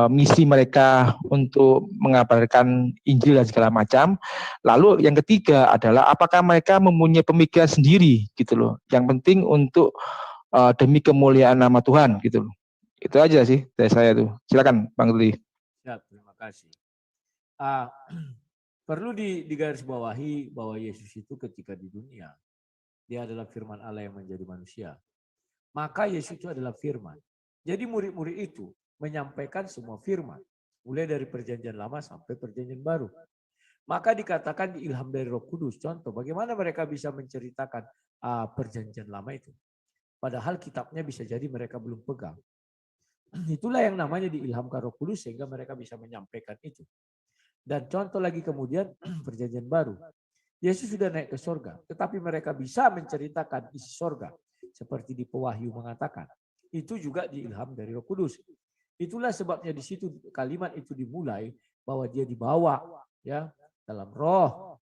misi mereka untuk mengabarkan Injil dan segala macam. Lalu yang ketiga adalah apakah mereka mempunyai pemikiran sendiri gitu loh. Yang penting untuk demi kemuliaan nama Tuhan gitu loh. Itu aja sih dari saya tuh. Silakan Bang Rudi. Ya, terima kasih. Perlu digarisbawahi bahwa Yesus itu ketika di dunia, dia adalah firman Allah yang menjadi manusia. Maka Yesus itu adalah firman. Jadi murid-murid itu menyampaikan semua firman. Mulai dari perjanjian lama sampai perjanjian baru. Maka dikatakan diilham dari Roh Kudus. Contoh, bagaimana mereka bisa menceritakan perjanjian lama itu. Padahal kitabnya bisa jadi mereka belum pegang. Itulah yang namanya diilhamkan Roh Kudus sehingga mereka bisa menyampaikan itu. Dan contoh lagi kemudian perjanjian baru. Yesus sudah naik ke sorga. Tetapi mereka bisa menceritakan isi sorga. Seperti di Pewahyu mengatakan. Itu juga diilham dari Roh Kudus. Itulah sebabnya di situ kalimat itu dimulai bahwa dia dibawa ya dalam roh,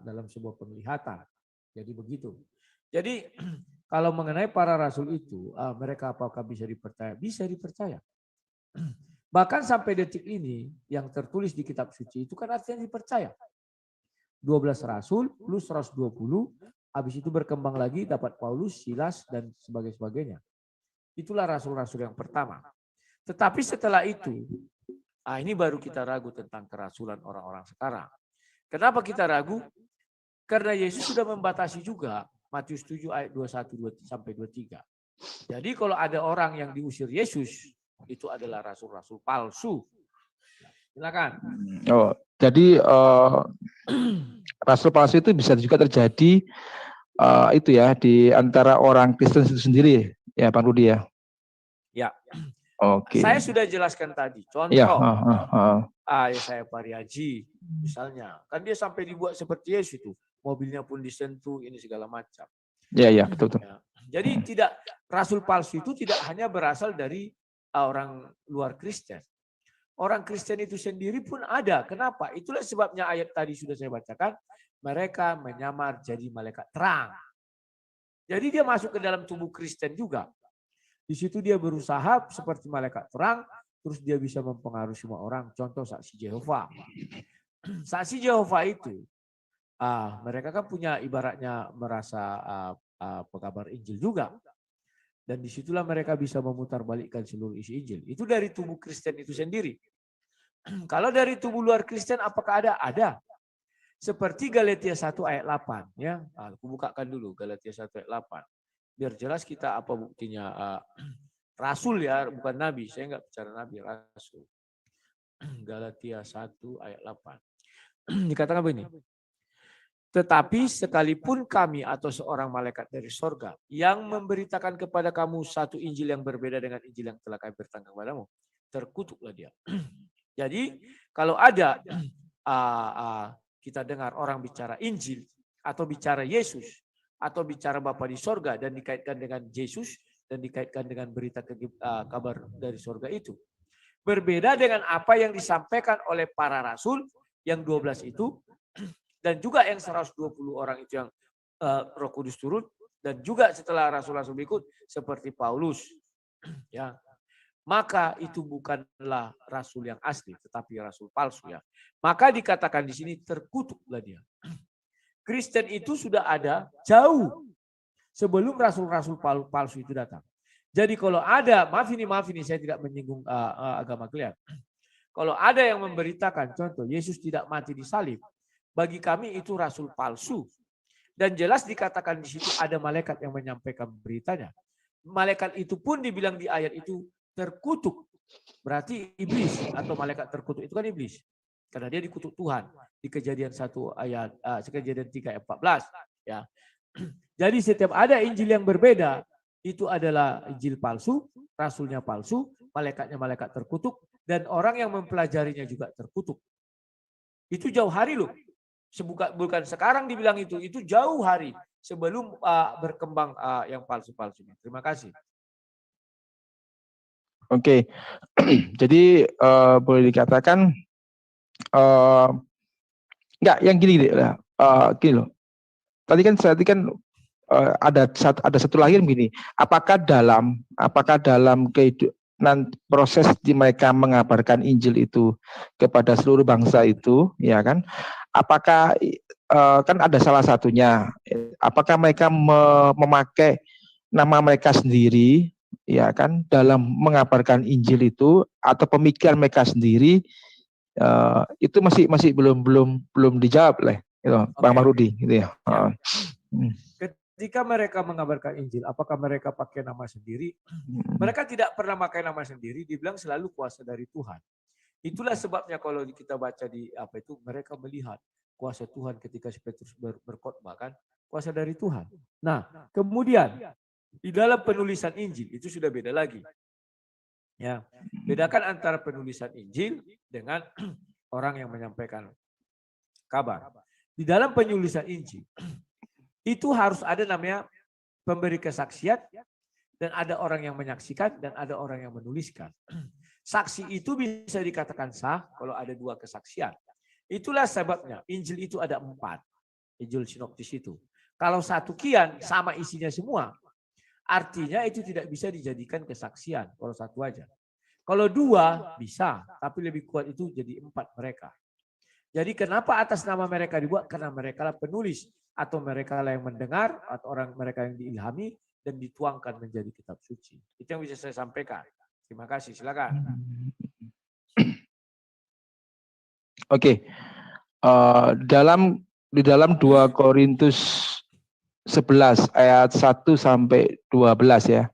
dalam sebuah penglihatan. Jadi begitu. Jadi kalau mengenai para rasul itu, mereka apakah bisa dipercaya? Bisa dipercaya. Bahkan sampai detik ini yang tertulis di kitab suci itu kan artinya dipercaya. 12 rasul plus 120, habis itu berkembang lagi dapat Paulus, Silas dan sebagainya. Itulah rasul-rasul yang pertama. Tetapi setelah itu, ini baru kita ragu tentang kerasulan orang-orang sekarang. Kenapa kita ragu? Karena Yesus sudah membatasi juga Matius 7 ayat 21 sampai 23. Jadi kalau ada orang yang diusir Yesus, itu adalah rasul-rasul palsu. Silakan. Oh, jadi rasul palsu itu bisa juga terjadi itu ya di antara orang Kristen itu sendiri ya, Pak Rudi ya. Ya. Oke. Saya sudah jelaskan tadi. Contoh, ya, saya Pariaji misalnya, kan dia sampai dibuat seperti Yesus itu, mobilnya pun disentuh, ini segala macam. Ya, betul. Ya. Jadi tidak, rasul palsu itu tidak hanya berasal dari orang luar Kristen. Orang Kristen itu sendiri pun ada. Kenapa? Itulah sebabnya ayat tadi sudah saya bacakan. Mereka menyamar jadi malaikat terang. Jadi dia masuk ke dalam tubuh Kristen juga. Di situ dia berusaha seperti malaikat terang, terus dia bisa mempengaruhi semua orang. Contoh saksi Yehova. Saksi Yehova itu, mereka kan punya ibaratnya merasa pekabar Injil juga. Dan disitulah mereka bisa memutarbalikkan seluruh isi Injil. Itu dari tubuh Kristen itu sendiri. Kalau dari tubuh luar Kristen apakah ada? Ada. Seperti Galatia 1 ayat 8. Ya. Aku bukakan dulu Galatia 1 ayat 8. Biar jelas kita apa buktinya. Rasul ya, bukan Nabi. Saya nggak bicara Nabi, Rasul. Galatia 1 ayat 8. Dikatakan begini. Tetapi sekalipun kami atau seorang malaikat dari sorga yang memberitakan kepada kamu satu Injil yang berbeda dengan Injil yang telah kami beritakan kepadamu, terkutuklah dia. Jadi kalau ada kita dengar orang bicara Injil atau bicara Yesus atau bicara Bapa di sorga dan dikaitkan dengan Yesus dan dikaitkan dengan berita kabar dari sorga itu, berbeda dengan apa yang disampaikan oleh para rasul yang 12 itu, dan juga yang 120 orang itu yang Roh Kudus turun, dan juga setelah rasul-rasul berikut seperti Paulus, ya, maka itu bukanlah rasul yang asli, tetapi rasul palsu ya. Maka dikatakan di sini terkutuklah dia. Kristen itu sudah ada jauh sebelum rasul-rasul palsu itu datang. Jadi kalau ada, maaf ini saya tidak menyinggung agama kalian. Kalau ada yang memberitakan, contoh Yesus tidak mati di salib, bagi kami itu rasul palsu. Dan jelas dikatakan di situ ada malaikat yang menyampaikan beritanya. Malaikat itu pun dibilang di ayat itu terkutuk. Berarti iblis atau malaikat terkutuk itu kan iblis. Karena dia dikutuk Tuhan. Di Kejadian 1 ayat, Kejadian 3 ayat 14. Ya. Jadi setiap ada Injil yang berbeda, itu adalah Injil palsu, rasulnya palsu, malaikatnya malaikat terkutuk, dan orang yang mempelajarinya juga terkutuk. Itu jauh hari loh. Bukan sekarang dibilang itu jauh hari sebelum berkembang yang palsu-palsu. Terima kasih. Oke, jadi boleh dikatakan enggak yang gini loh. Tadi kan ada satu lagi begini. Apakah dalam kehidupan proses di mereka mengabarkan Injil itu kepada seluruh bangsa itu, ya kan? Apakah kan ada salah satunya, apakah mereka memakai nama mereka sendiri, ya kan, dalam mengabarkan Injil itu, atau pemikiran mereka sendiri, itu masih belum dijawab lah, gitu, okay. Bang Marudi, gitu ya. Ketika mereka mengabarkan Injil, apakah mereka pakai nama sendiri? Mereka tidak pernah pakai nama sendiri, dibilang selalu kuasa dari Tuhan. Itulah sebabnya kalau kita baca di mereka melihat kuasa Tuhan ketika Petrus berkhotbah, kan kuasa dari Tuhan. Nah, kemudian di dalam penulisan Injil itu sudah beda lagi. Ya, bedakan antara penulisan Injil dengan orang yang menyampaikan kabar. Di dalam penulisan Injil itu harus ada namanya pemberi kesaksian, dan ada orang yang menyaksikan dan ada orang yang menuliskan. Saksi itu bisa dikatakan sah kalau ada 2 kesaksian. Itulah sebabnya Injil itu ada 4. Injil sinoptis itu. Kalau 1 kian sama isinya semua, artinya itu tidak bisa dijadikan kesaksian kalau 1 aja. Kalau 2 bisa, tapi lebih kuat itu jadi 4 mereka. Jadi kenapa atas nama mereka dibuat? Karena mereka lah penulis, atau mereka lah yang mendengar, atau mereka yang diilhami, dan dituangkan menjadi kitab suci. Itu yang bisa saya sampaikan. Terima kasih, silakan. Oke. Di dalam 2 Korintus 11 ayat 1 sampai 12 ya.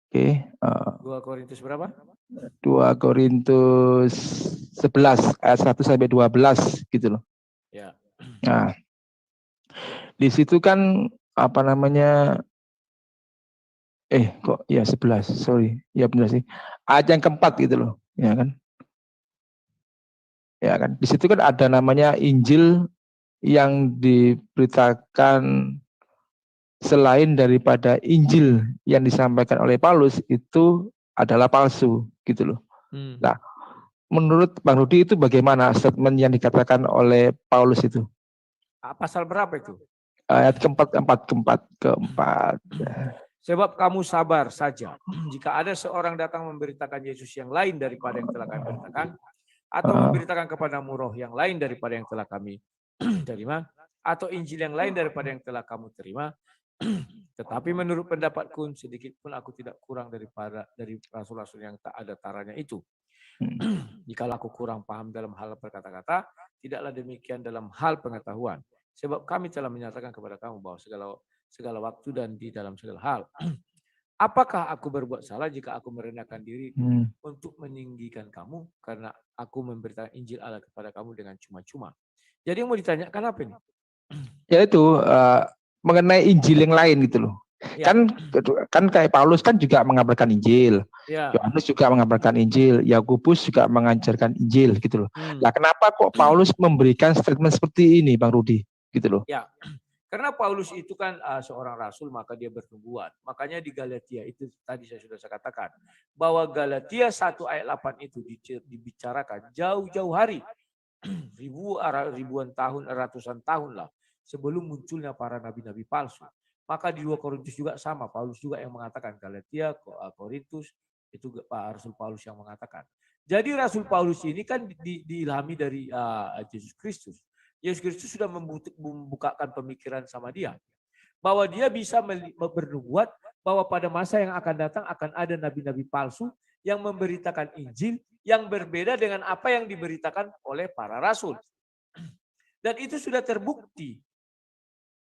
Oke, 2 Korintus berapa? 2 Korintus 11 ayat 1 sampai 12 gitu loh. Ya. Nah, di situ kan apa namanya, kok ya 11, sorry. Ya benar sih. Ayat yang keempat gitu loh, ya kan? Ya kan? Di situ kan ada namanya Injil yang diberitakan selain daripada Injil yang disampaikan oleh Paulus itu adalah palsu gitu loh. Nah, menurut Bang Rudi itu bagaimana statement yang dikatakan oleh Paulus itu? Pasal berapa itu? Ayat keempat. Sebab kamu sabar saja. Jika ada seorang datang memberitakan Yesus yang lain daripada yang telah kami beritakan, atau memberitakan kepadamu roh yang lain daripada yang telah kami terima, atau Injil yang lain daripada yang telah kamu terima, tetapi menurut pendapatku sedikit pun aku tidak kurang dari rasul-rasul yang tak ada taranya itu. Jika aku kurang paham dalam hal berkata-kata, tidaklah demikian dalam hal pengetahuan. Sebab kami telah menyatakan kepada kamu bahwa segala waktu dan di dalam segala hal. Apakah aku berbuat salah jika aku merendahkan diri untuk meninggikan kamu karena aku memberitakan Injil Allah kepada kamu dengan cuma-cuma? Jadi yang mau ditanyakan apa ini? Ya itu mengenai Injil yang lain gitu loh. Ya. Kan kayak Paulus kan juga mengabarkan Injil. Ya. Yohanes juga mengabarkan Injil, Yakobus juga mengajarkan Injil gitu loh. Nah, kenapa kok Paulus memberikan statement seperti ini, Bang Rudi? Gitu loh. Ya. Karena Paulus itu kan seorang rasul, maka dia bernubuat. Makanya di Galatia itu tadi saya sudah katakan bahwa Galatia 1 ayat 8 itu dibicarakan jauh-jauh hari, ribuan tahun, ratusan tahun lah sebelum munculnya para nabi-nabi palsu. Maka di 2 Korintus juga sama, Paulus juga yang mengatakan, Galatia, Korintus itu Rasul Paulus yang mengatakan. Jadi Rasul Paulus ini kan diilhami dari Yesus Kristus. Yesus Kristus sudah membukakan pemikiran sama dia. Bahwa dia bisa bernubuat bahwa pada masa yang akan datang akan ada nabi-nabi palsu yang memberitakan Injil yang berbeda dengan apa yang diberitakan oleh para rasul. Dan itu sudah terbukti.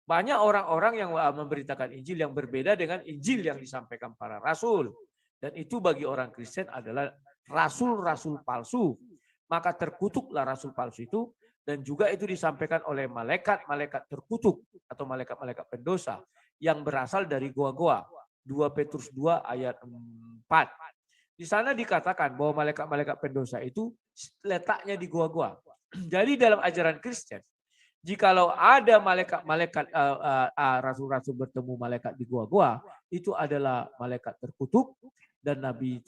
Banyak orang-orang yang memberitakan Injil yang berbeda dengan Injil yang disampaikan para rasul. Dan itu bagi orang Kristen adalah rasul-rasul palsu. Maka terkutuklah rasul palsu itu. Dan juga itu disampaikan oleh malaikat-malaikat terkutuk atau malaikat-malaikat pendosa yang berasal dari goa-goa. 2 Petrus 2 ayat 4. Di sana dikatakan bahwa malaikat-malaikat pendosa itu letaknya di goa-goa. Jadi dalam ajaran Kristen, jikalau ada malaikat-malaikat rasul-rasul bertemu malaikat di goa-goa, itu adalah malaikat terkutuk dan nabi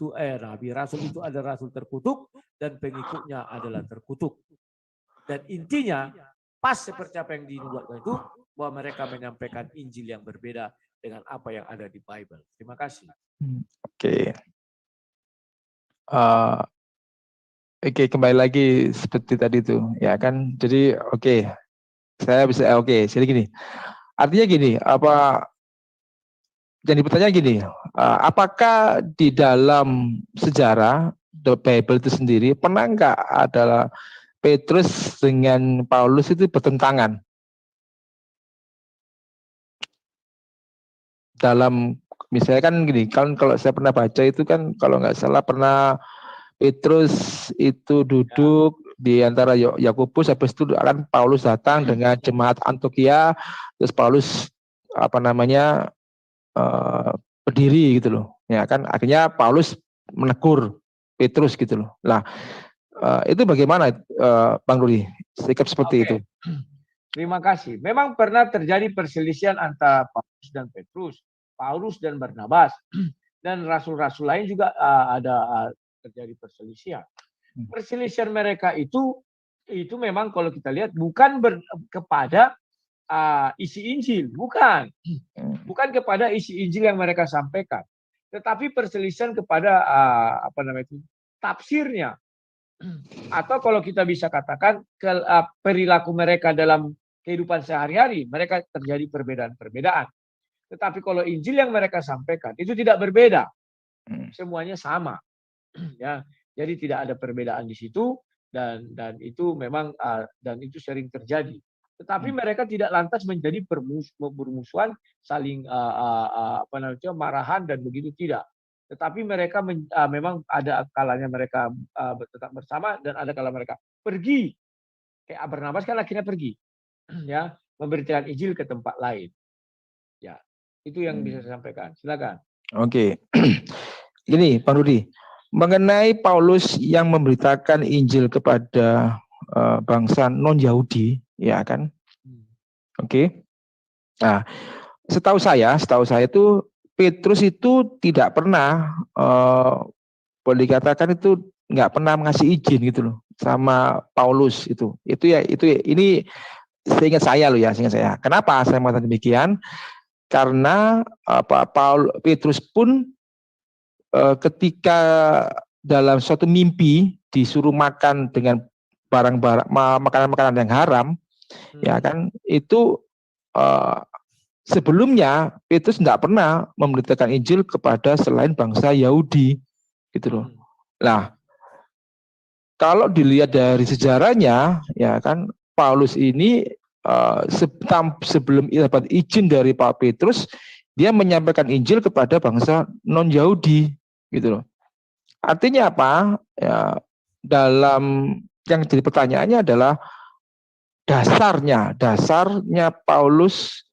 rasul itu adalah rasul terkutuk dan pengikutnya adalah terkutuk. Dan intinya pas seperti apa yang dinubuatkan itu bahwa mereka menyampaikan Injil yang berbeda dengan apa yang ada di Bible. Terima kasih. Oke. Oke, kembali lagi seperti tadi itu, ya kan? Jadi saya bisa jadi gini. Artinya gini, jadi pertanyaan gini, apakah di dalam sejarah The Bible itu sendiri pernah enggak adalah Petrus dengan Paulus itu bertentangan dalam, misalnya kan gini, kan kalau saya pernah baca itu kan kalau nggak salah pernah Petrus itu duduk di antara Yakobus, habis itu kan Paulus datang dengan jemaat Antioquia, terus Paulus berdiri gitu loh, ya kan, akhirnya Paulus menegur Petrus gitu loh. Lah itu bagaimana Bang Rudi sikap seperti itu? Terima kasih. Memang pernah terjadi perselisihan antara Paulus dan Petrus, Paulus dan Barnabas, dan rasul-rasul lain juga ada terjadi perselisihan. Perselisihan mereka itu memang kalau kita lihat bukan kepada isi Injil, bukan kepada isi Injil yang mereka sampaikan, tetapi perselisihan kepada tafsirnya. Atau kalau kita bisa katakan perilaku mereka dalam kehidupan sehari-hari, mereka terjadi perbedaan-perbedaan. Tetapi kalau Injil yang mereka sampaikan itu tidak berbeda. Semuanya sama. Ya. Jadi tidak ada perbedaan di situ dan itu memang dan itu sering terjadi. Tetapi mereka tidak lantas menjadi bermusuhan, saling marahan dan begitu, tidak. Tetapi mereka memang ada kalanya mereka tetap bersama dan ada kalanya mereka pergi. Kayak Barnabas kan akhirnya pergi, ya, memberitakan Injil ke tempat lain. Ya, itu yang bisa saya sampaikan. Silakan. Oke. Gini, Pak Rudi, mengenai Paulus yang memberitakan Injil kepada bangsa non-Yahudi, ya kan? Oke. Nah, setahu saya itu Petrus itu tidak pernah boleh dikatakan itu nggak pernah ngasih izin gitu loh sama Paulus itu. Ini seingat saya loh ya, seingat saya. Kenapa saya mengatakan demikian? Karena Petrus pun ketika dalam suatu mimpi disuruh makan dengan barang-barang makanan-makanan yang haram, ya kan, itu sebelumnya Petrus tidak pernah memberitakan Injil kepada selain bangsa Yahudi, gitu loh. Nah, kalau dilihat dari sejarahnya, ya kan, Paulus ini sebelum dapat izin dari Pak Petrus, dia menyampaikan Injil kepada bangsa non-Yahudi, gitu loh. Artinya apa? Ya, dalam yang jadi pertanyaannya adalah dasarnya Paulus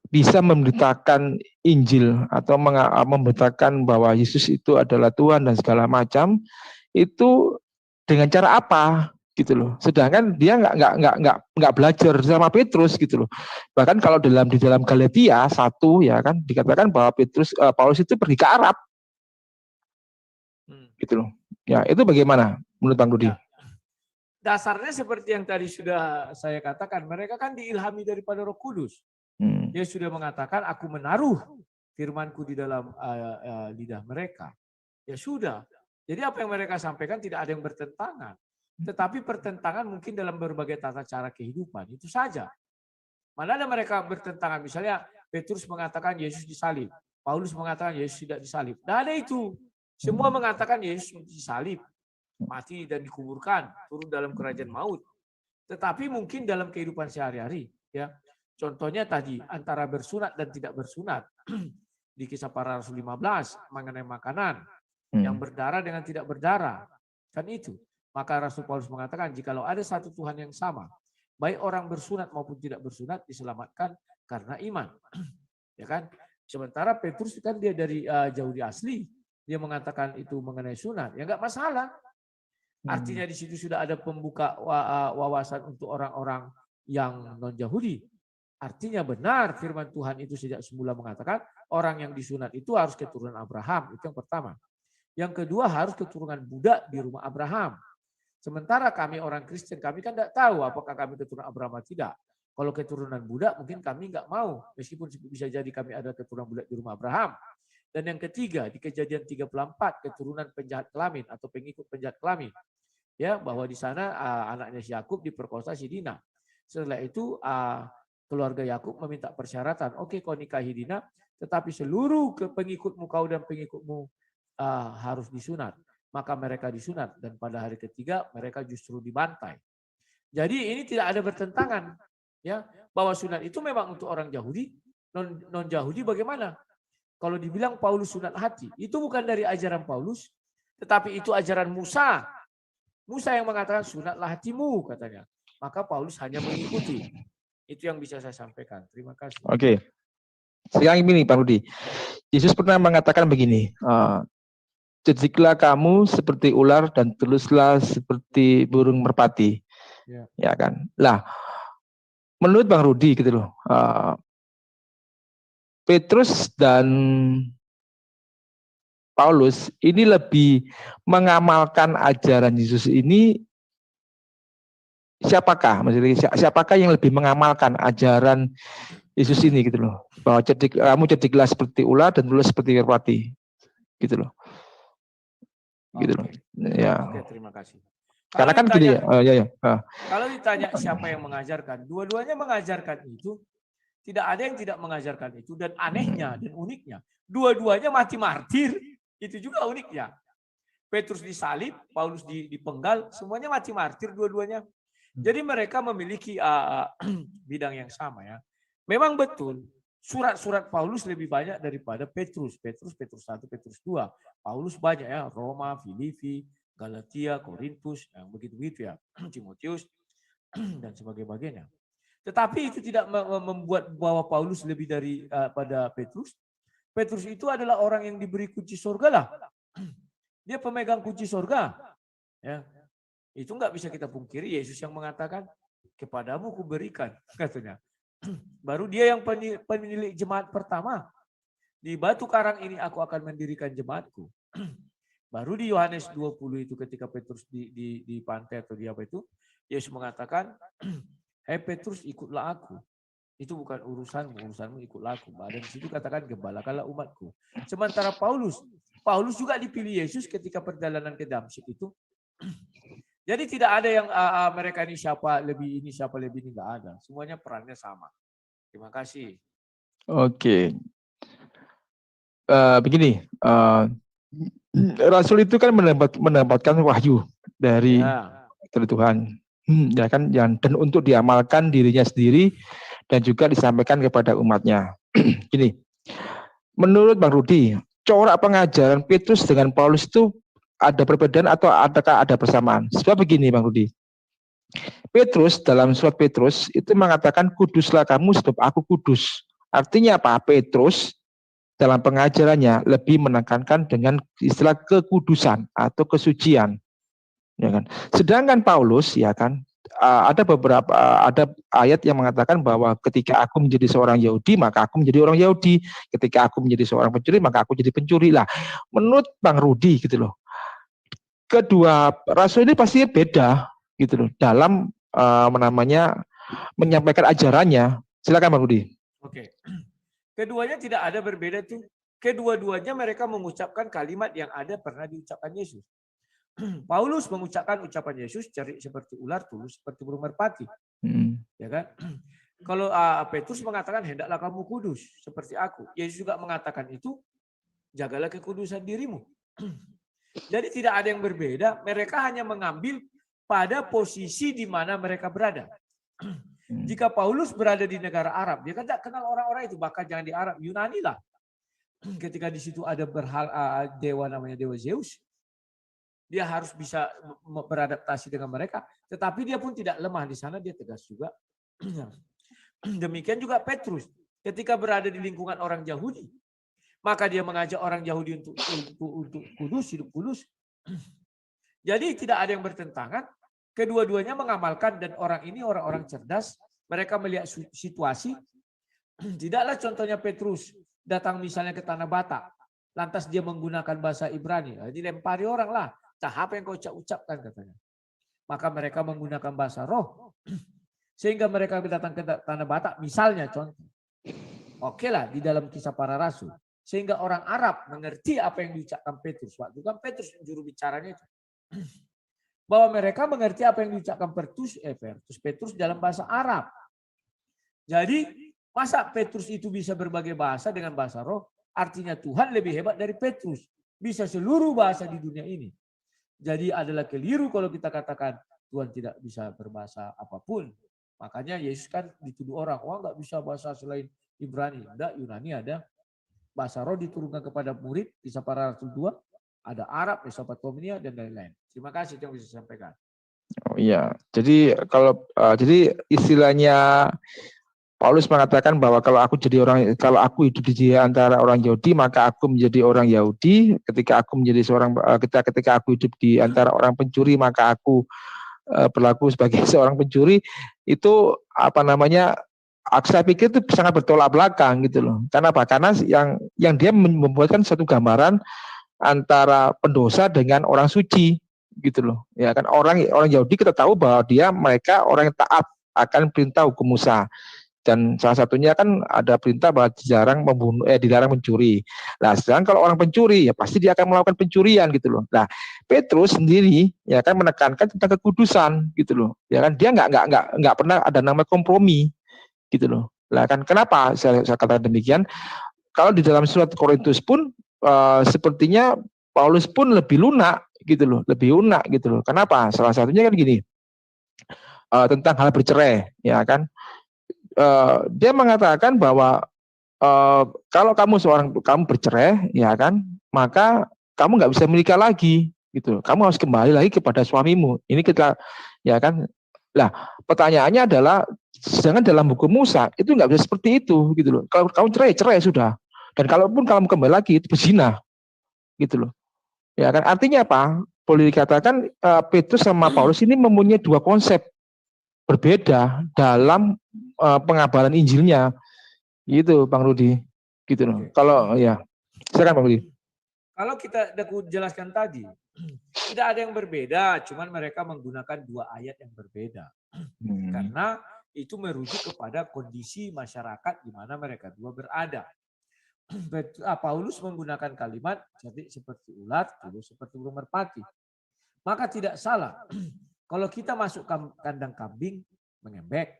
bisa memberitakan Injil atau memberitakan bahwa Yesus itu adalah Tuhan dan segala macam, itu dengan cara apa, gitu loh. Sedangkan dia nggak belajar sama Petrus, gitu loh. Bahkan kalau di dalam Galatia 1, ya kan, dikatakan bahwa Paulus itu pergi ke Arab, gitu loh. Ya, itu bagaimana menurut Bang Rudi? Ya. Dasarnya seperti yang tadi sudah saya katakan, mereka kan diilhami daripada Roh Kudus. Dia sudah mengatakan, aku menaruh firmanku di dalam lidah mereka. Ya sudah. Jadi apa yang mereka sampaikan tidak ada yang bertentangan. Tetapi pertentangan mungkin dalam berbagai tata cara kehidupan. Itu saja. Mana ada mereka bertentangan. Misalnya Petrus mengatakan Yesus disalib. Paulus mengatakan Yesus tidak disalib. Tidak ada itu. Semua mengatakan Yesus disalib. Mati dan dikuburkan. Turun dalam kerajaan maut. Tetapi mungkin dalam kehidupan sehari-hari. Ya. Contohnya tadi antara bersunat dan tidak bersunat. Di Kisah Para Rasul 15 mengenai makanan. Yang berdarah dengan tidak berdarah. Kan itu. Maka Rasul Paulus mengatakan, jikalau ada satu Tuhan yang sama, baik orang bersunat maupun tidak bersunat diselamatkan karena iman. Ya kan? Sementara Petrus kan dia dari Yahudi asli, dia mengatakan itu mengenai sunat, ya enggak masalah. Artinya di situ sudah ada pembuka wawasan untuk orang-orang yang non-Yahudi. Artinya benar firman Tuhan itu sejak semula mengatakan orang yang disunat itu harus keturunan Abraham, itu yang pertama. Yang kedua harus keturunan budak di rumah Abraham. Sementara kami orang Kristen, kami kan tidak tahu apakah kami keturunan Abraham atau tidak. Kalau keturunan budak mungkin kami nggak mau. Meskipun bisa jadi kami ada keturunan budak di rumah Abraham. Dan yang ketiga di Kejadian 34 keturunan penjahat kelamin atau pengikut penjahat kelamin. Ya, bahwa di sana anaknya si Yakub diperkosa si Dina. Setelah itu keluarga Yakub meminta persyaratan. Oke, kau nikahi Dina, tetapi seluruh pengikutmu kau dan pengikutmu harus disunat. Maka mereka disunat dan pada hari ketiga mereka justru dibantai. Jadi ini tidak ada bertentangan, ya, bahwa sunat itu memang untuk orang Yahudi, non Yahudi bagaimana? Kalau dibilang Paulus sunat hati, itu bukan dari ajaran Paulus, tetapi itu ajaran Musa. Musa yang mengatakan sunatlah hatimu katanya. Maka Paulus hanya mengikuti. Itu yang bisa saya sampaikan. Terima kasih. Oke. Sekarang ini Pak Rudi. Yesus pernah mengatakan begini, cerdiklah kamu seperti ular dan tuluslah seperti burung merpati. Ya kan. Lah, menurut Bang Rudi gitu loh, Petrus dan Paulus ini lebih mengamalkan ajaran Yesus ini, siapakah? Maksudnya siapakah yang lebih mengamalkan ajaran Yesus ini gitu loh? Bahwa kamu cerdiklah seperti ular dan tuluslah seperti merpati. Gitu loh. Gitu loh. Ya. Oke, terima kasih. Karena kan gini ya. Kalau ditanya siapa yang mengajarkan, dua-duanya mengajarkan itu, Tidak ada yang tidak mengajarkan itu. Dan anehnya dan uniknya, dua-duanya mati martir. Itu juga uniknya. Petrus disalib, Paulus dipenggal, semuanya mati martir dua-duanya. Jadi mereka memiliki bidang yang sama ya. Memang betul, surat-surat Paulus lebih banyak daripada Petrus. Petrus 1, Petrus 2. Paulus banyak ya, Roma, Filipi, Galatia, Korintus, yang begitu-begitu ya. Timotius, dan sebagainya. Tetapi itu tidak membuat bahwa Paulus lebih pada Petrus. Petrus itu adalah orang yang diberi kunci surga lah. Dia pemegang kunci surga. Ya. Itu nggak bisa kita pungkiri. Yesus yang mengatakan, kepadamu kuberikan, katanya. Baru dia yang penilik jemaat pertama. Di batu karang ini aku akan mendirikan jemaatku. Baru di Yohanes 20 itu ketika Petrus di pantai atau di apa itu, Yesus mengatakan, hei Petrus, ikutlah aku. Itu bukan urusanmu ikutlah aku. Dan di situ katakan, gembalakanlah umatku. Sementara Paulus juga dipilih Yesus ketika perjalanan ke Damsyik itu. Jadi tidak ada yang mereka ini siapa lebih ini nggak ada. Semuanya perannya sama. Terima kasih. Oke. Begini, Rasul itu kan mendapatkan wahyu dari Tuhan, ya kan, dan untuk diamalkan dirinya sendiri dan juga disampaikan kepada umatnya. Gini, menurut Bang Rudi, corak pengajaran Petrus dengan Paulus itu ada perbedaan atau adakah ada persamaan? Sebab begini Bang Rudi, Petrus dalam surat Petrus itu mengatakan kuduslah kamu sebab aku kudus. Artinya apa? Petrus dalam pengajarannya lebih menekankan dengan istilah kekudusan atau kesucian, ya kan. Sedangkan Paulus, ya kan, ada ayat yang mengatakan bahwa ketika aku menjadi seorang Yahudi maka aku menjadi orang Yahudi, ketika aku menjadi seorang pencuri maka aku jadi pencuri lah. Menurut Bang Rudi gitu loh, kedua rasul ini pasti beda gitu loh dalam menyampaikan ajarannya. Silakan Bang Rudi. Oke. Keduanya tidak ada berbeda tuh. Kedua-duanya mereka mengucapkan kalimat yang ada pernah diucapkan Yesus. Paulus mengucapkan ucapan Yesus, cari seperti ular, tulus seperti burung merpati. Ya kan? Kalau Petrus mengatakan hendaklah kamu kudus seperti aku. Yesus juga mengatakan itu, jagalah kekudusan dirimu. Jadi tidak ada yang berbeda, mereka hanya mengambil pada posisi di mana mereka berada. Jika Paulus berada di negara Arab, dia kan tidak kenal orang-orang itu, bahkan jangan di Arab, Yunani lah. Ketika di situ ada dewa namanya Dewa Zeus, dia harus bisa beradaptasi dengan mereka, tetapi dia pun tidak lemah di sana, dia tegas juga. Demikian juga Petrus, ketika berada di lingkungan orang Yahudi, maka dia mengajak orang Yahudi untuk kudus, hidup kudus. Jadi tidak ada yang bertentangan. Kedua-duanya mengamalkan, dan orang ini orang-orang cerdas. Mereka melihat situasi. Tidaklah contohnya Petrus datang misalnya ke tanah Batak, lantas dia menggunakan bahasa Ibrani. Dilempari orang lah. Apa yang kau ucapkan katanya. Maka mereka menggunakan bahasa roh. Sehingga mereka datang ke tanah Batak. Misalnya contoh. Oke lah di dalam Kisah Para Rasul. Sehingga orang Arab mengerti apa yang diucapkan Petrus. Waktu kan Petrus juru bicaranya itu. Bahwa mereka mengerti apa yang diucapkan Petrus dalam bahasa Arab. Jadi masa Petrus itu bisa berbagai bahasa dengan bahasa roh, artinya Tuhan lebih hebat dari Petrus. Bisa seluruh bahasa di dunia ini. Jadi adalah keliru kalau kita katakan Tuhan tidak bisa berbahasa apapun. Makanya Yesus kan dituduh orang, nggak bisa bahasa selain Ibrani. Enggak, Yunani ada. Bahasa roh diturunkan kepada murid, Kisah Para Rasul 2. Ada Arab, Mesopotamia, dan lain-lain. Terima kasih yang bisa saya sampaikan. Oh iya, jadi jadi istilahnya Paulus mengatakan bahwa kalau aku hidup di antara orang Yahudi maka aku menjadi orang Yahudi. Ketika aku aku hidup di antara orang pencuri maka aku berlaku sebagai seorang pencuri. Itu saya pikir itu sangat bertolak belakang gitu loh. Karena apa? Karena yang dia membuatkan satu gambaran antara pendosa dengan orang suci gitu loh. Ya kan, orang Yahudi kita tahu bahwa mereka orang yang taat akan perintah hukum Musa. Dan salah satunya kan ada perintah bahwa dilarang mencuri. Nah, sedangkan kalau orang pencuri ya pasti dia akan melakukan pencurian gitu loh. Nah, Petrus sendiri ya kan menekankan tentang kekudusan gitu loh. Ya kan, dia nggak pernah ada nama kompromi gitu loh. Lah kan kenapa saya katakan demikian? Kalau di dalam surat Korintus pun sepertinya Paulus pun lebih lunak gitu loh, lebih lunak gitu loh. Kenapa? Salah satunya kan gini, tentang hal bercerai, ya kan? Dia mengatakan bahwa kalau kamu bercerai, ya kan, maka kamu nggak bisa menikah lagi, gitu. Kamu harus kembali lagi kepada suamimu. Ini kita, ya kan. Lah, pertanyaannya adalah, sedangkan dalam hukum Musa itu nggak bisa seperti itu, gitu loh. Kalau kamu cerai sudah. Dan kalaupun kamu kembali lagi itu berzina, gitu loh. Ya kan. Artinya apa? Boleh dikatakan Petrus sama Paulus ini mempunyai dua konsep berbeda dalam pengabaran Injilnya. Gitu Bang Rudi, gitu loh. Kalau ya, silakan Bang Rudi. Kalau kita jelaskan tadi, tidak ada yang berbeda, cuman mereka menggunakan dua ayat yang berbeda. Karena itu merujuk kepada kondisi masyarakat di mana mereka dua berada. Paulus menggunakan kalimat jadi seperti ulat, tulus seperti burung merpati. Maka tidak salah kalau kita masuk kandang kambing mengembek,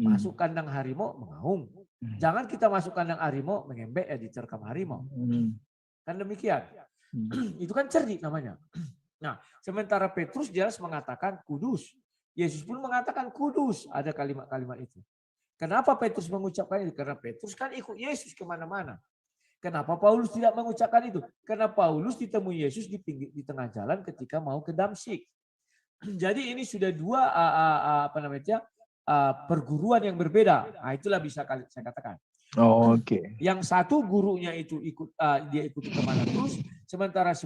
masuk kandang harimau mengaum. Jangan kita masuk kandang harimau mengembek ya diterkam harimau. Kan demikian. Itu kan cerdik namanya. Nah, sementara Petrus jelas mengatakan kudus. Yesus pun mengatakan kudus. Ada kalimat-kalimat itu. Kenapa Petrus mengucapkan itu? Karena Petrus kan ikut Yesus kemana-mana. Kenapa Paulus tidak mengucapkan itu? Karena Paulus ditemui Yesus di tengah jalan ketika mau ke Damsyik. Jadi ini sudah dua perguruan yang berbeda. Nah, itulah bisa saya katakan. Oh, oke. Yang satu gurunya itu dia ikuti kemana terus, sementara si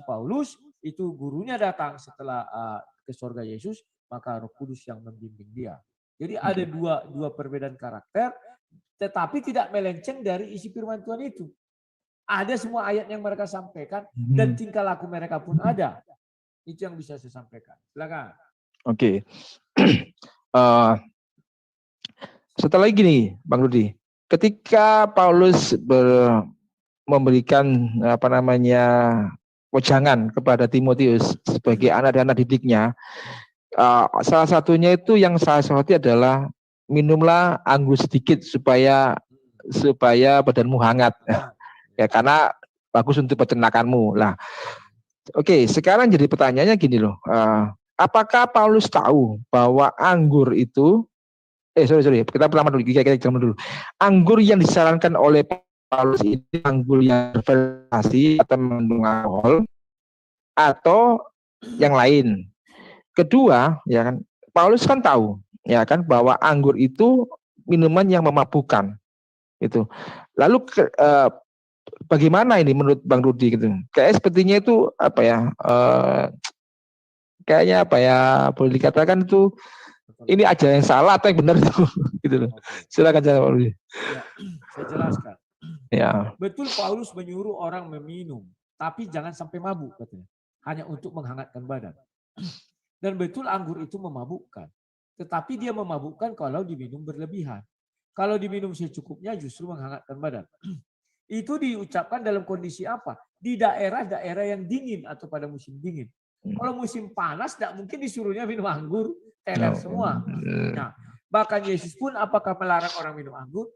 Paulus itu gurunya datang setelah ke surga Yesus, maka Roh Kudus yang membimbing dia. Jadi ada dua perbedaan karakter, tetapi tidak melenceng dari isi firman Tuhan itu. Ada semua ayat yang mereka sampaikan dan tingkah laku mereka pun ada. Itu yang bisa saya sampaikan. Silakan. Oke. Setelah gini, Bang Rudi, ketika Paulus memberikan wejangan kepada Timotius sebagai anak dan anak didiknya, salah satunya itu yang saya soroti adalah minumlah anggur sedikit supaya badanmu hangat, ya karena bagus untuk pencernaakanmu. Lah, oke, sekarang jadi pertanyaannya gini loh, apakah Paulus tahu bahwa anggur itu, kita pertama dulu, anggur yang disarankan oleh Paulus ini anggur yang berfermentasi atau mengandung alkohol atau yang lain? Kedua, ya kan, Paulus kan tahu, ya kan, bahwa anggur itu minuman yang memabukkan, itu. Lalu bagaimana ini menurut Bang Rudi gitu? Kayak sepertinya itu kayaknya boleh dikatakan itu ini aja yang salah atau yang benar itu, gitu loh. Silakan Bang Rudi. Ya, saya jelaskan. Ya. Betul Paulus menyuruh orang meminum, tapi jangan sampai mabuk katanya. Hanya untuk menghangatkan badan. Dan betul anggur itu memabukkan. Tetapi dia memabukkan kalau diminum berlebihan. Kalau diminum secukupnya justru menghangatkan badan. Itu diucapkan dalam kondisi apa? Di daerah-daerah yang dingin atau pada musim dingin. Kalau musim panas tidak mungkin disuruhnya minum anggur, teler semua. Nah, bahkan Yesus pun apakah melarang orang minum anggur?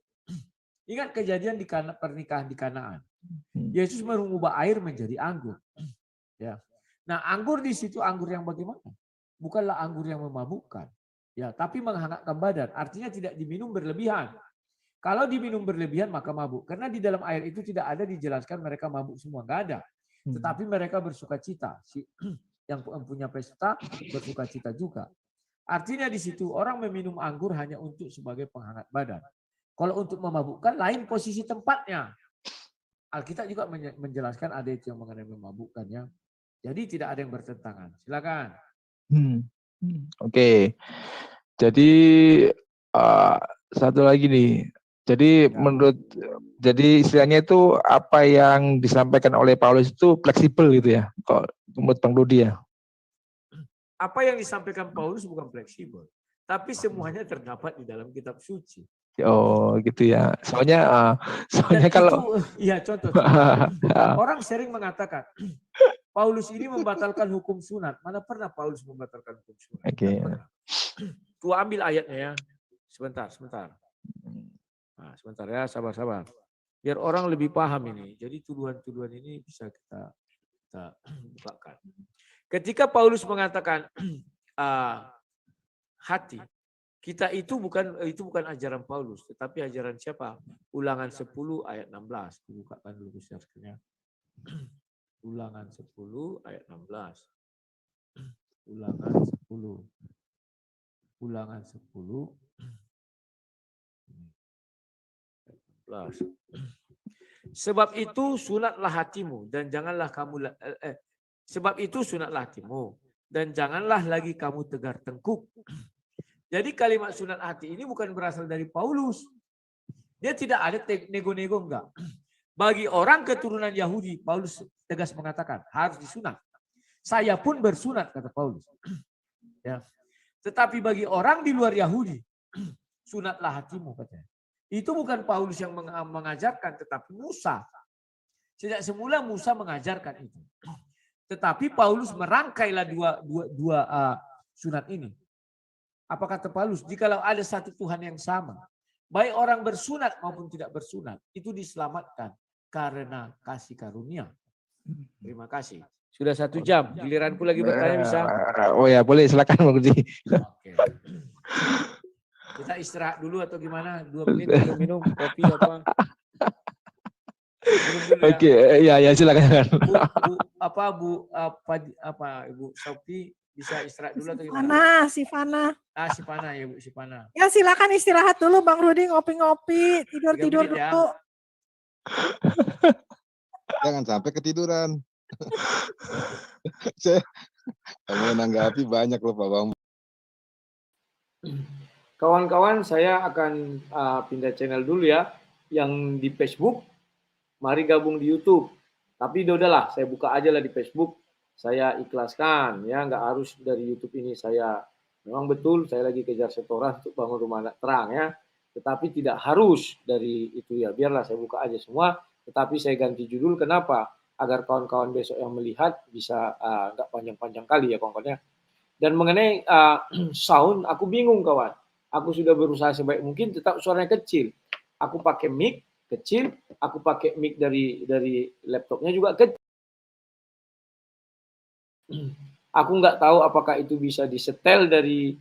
Ingat kejadian di pernikahan di Kanaan. Yesus mengubah air menjadi anggur. Ya. Nah, anggur di situ anggur yang bagaimana? Bukanlah anggur yang memabukkan. Ya, tapi menghangatkan badan. Artinya tidak diminum berlebihan. Kalau diminum berlebihan maka mabuk. Karena di dalam air itu tidak ada dijelaskan mereka mabuk semua. Enggak ada. Tetapi mereka bersuka cita. Yang punya pesta bersuka cita juga. Artinya di situ orang meminum anggur hanya untuk sebagai penghangat badan. Kalau untuk memabukkan lain posisi tempatnya. Alkitab juga menjelaskan ada itu yang mengenai memabukkan ya. Jadi tidak ada yang bertentangan. Silakan. Oke. Jadi satu lagi nih. Jadi jadi istilahnya itu apa yang disampaikan oleh Paulus itu fleksibel gitu ya. Kok menurut Bang Rudi ya? Apa yang disampaikan Paulus bukan fleksibel, tapi semuanya terdapat di dalam kitab suci. Oh gitu ya. Soalnya kalau iya contoh. Orang sering mengatakan Paulus ini membatalkan hukum sunat. Mana pernah Paulus membatalkan hukum sunat? Oke. Gua ambil ayatnya ya. Sebentar. Nah, sebentar ya, sabar-sabar. Biar orang lebih paham ini. Jadi tuduhan-tuduhan ini bisa kita bukakan. Ketika Paulus mengatakan hati, kita itu bukan ajaran Paulus, tetapi ajaran siapa? Ulangan 10 ayat 16. Bukakan dulu share-nya. Ulangan 10 ayat 16. Ulangan 10. Ulangan 10 ayat 16. Sebab itu sunatlah hatimu dan janganlah kamu sebab itu sunatlah hatimu dan janganlah lagi kamu tegar tengkuk. Jadi kalimat sunat hati ini bukan berasal dari Paulus. Dia tidak ada nego-nego, enggak. Bagi orang keturunan Yahudi, Paulus tegas mengatakan harus disunat. Saya pun bersunat, kata Paulus. Ya. Tetapi bagi orang di luar Yahudi, sunatlah hatimu, katanya. Itu bukan Paulus yang mengajarkan, tetapi Musa. Sejak semula Musa mengajarkan itu. Tetapi Paulus merangkailah dua sunat ini. Apa kata Paulus? Jikalau ada satu Tuhan yang sama, baik orang bersunat maupun tidak bersunat, itu diselamatkan karena kasih karunia. Terima kasih. Sudah 1 jam. Giliranku lagi bertanya bisa? Oh ya, boleh, silakan Bang Rudi. Oke. Kita istirahat dulu atau gimana? 2 menit minum kopi apa? Minum dulu ya. Oke, ya silakan. Ibu Sophie bisa istirahat dulu atau gimana? Sifana. Si Pana ya, Bu, si Pana. Ya silakan istirahat dulu Bang Rudi, ngopi-ngopi, tidur-tidur dulu. Ya. Jangan sampai ketiduran. Saya mau menanggapi banyak loh Pak Bang. Kawan-kawan, saya akan pindah channel dulu ya. Yang di Facebook, mari gabung di YouTube. Tapi udahlah, saya buka aja lah di Facebook. Saya ikhlaskan, ya nggak harus dari YouTube ini. Saya memang betul, saya lagi kejar setoran untuk bangun rumah anak terang ya. Tetapi tidak harus dari itu ya. Biarlah saya buka aja semua. Tetapi saya ganti judul. Kenapa? Agar kawan-kawan besok yang melihat bisa nggak panjang-panjang kali ya kawan-kawannya. Dan mengenai sound, aku bingung kawan. Aku sudah berusaha sebaik mungkin, tetap suaranya kecil. Aku pakai mic kecil, aku pakai mic dari laptopnya juga kecil. Aku nggak tahu apakah itu bisa disetel dari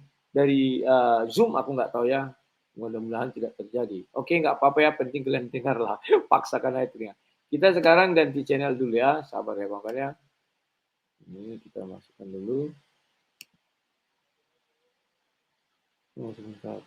Zoom, aku nggak tahu ya. Mudah-mudahan tidak terjadi. Oke, nggak apa-apa ya, penting kalian dengar lah. Paksakan aja telinga. Kita sekarang ganti channel dulu ya, sabar ya kawan-kawan ya. Ini kita masukkan dulu. Oh, sebentar.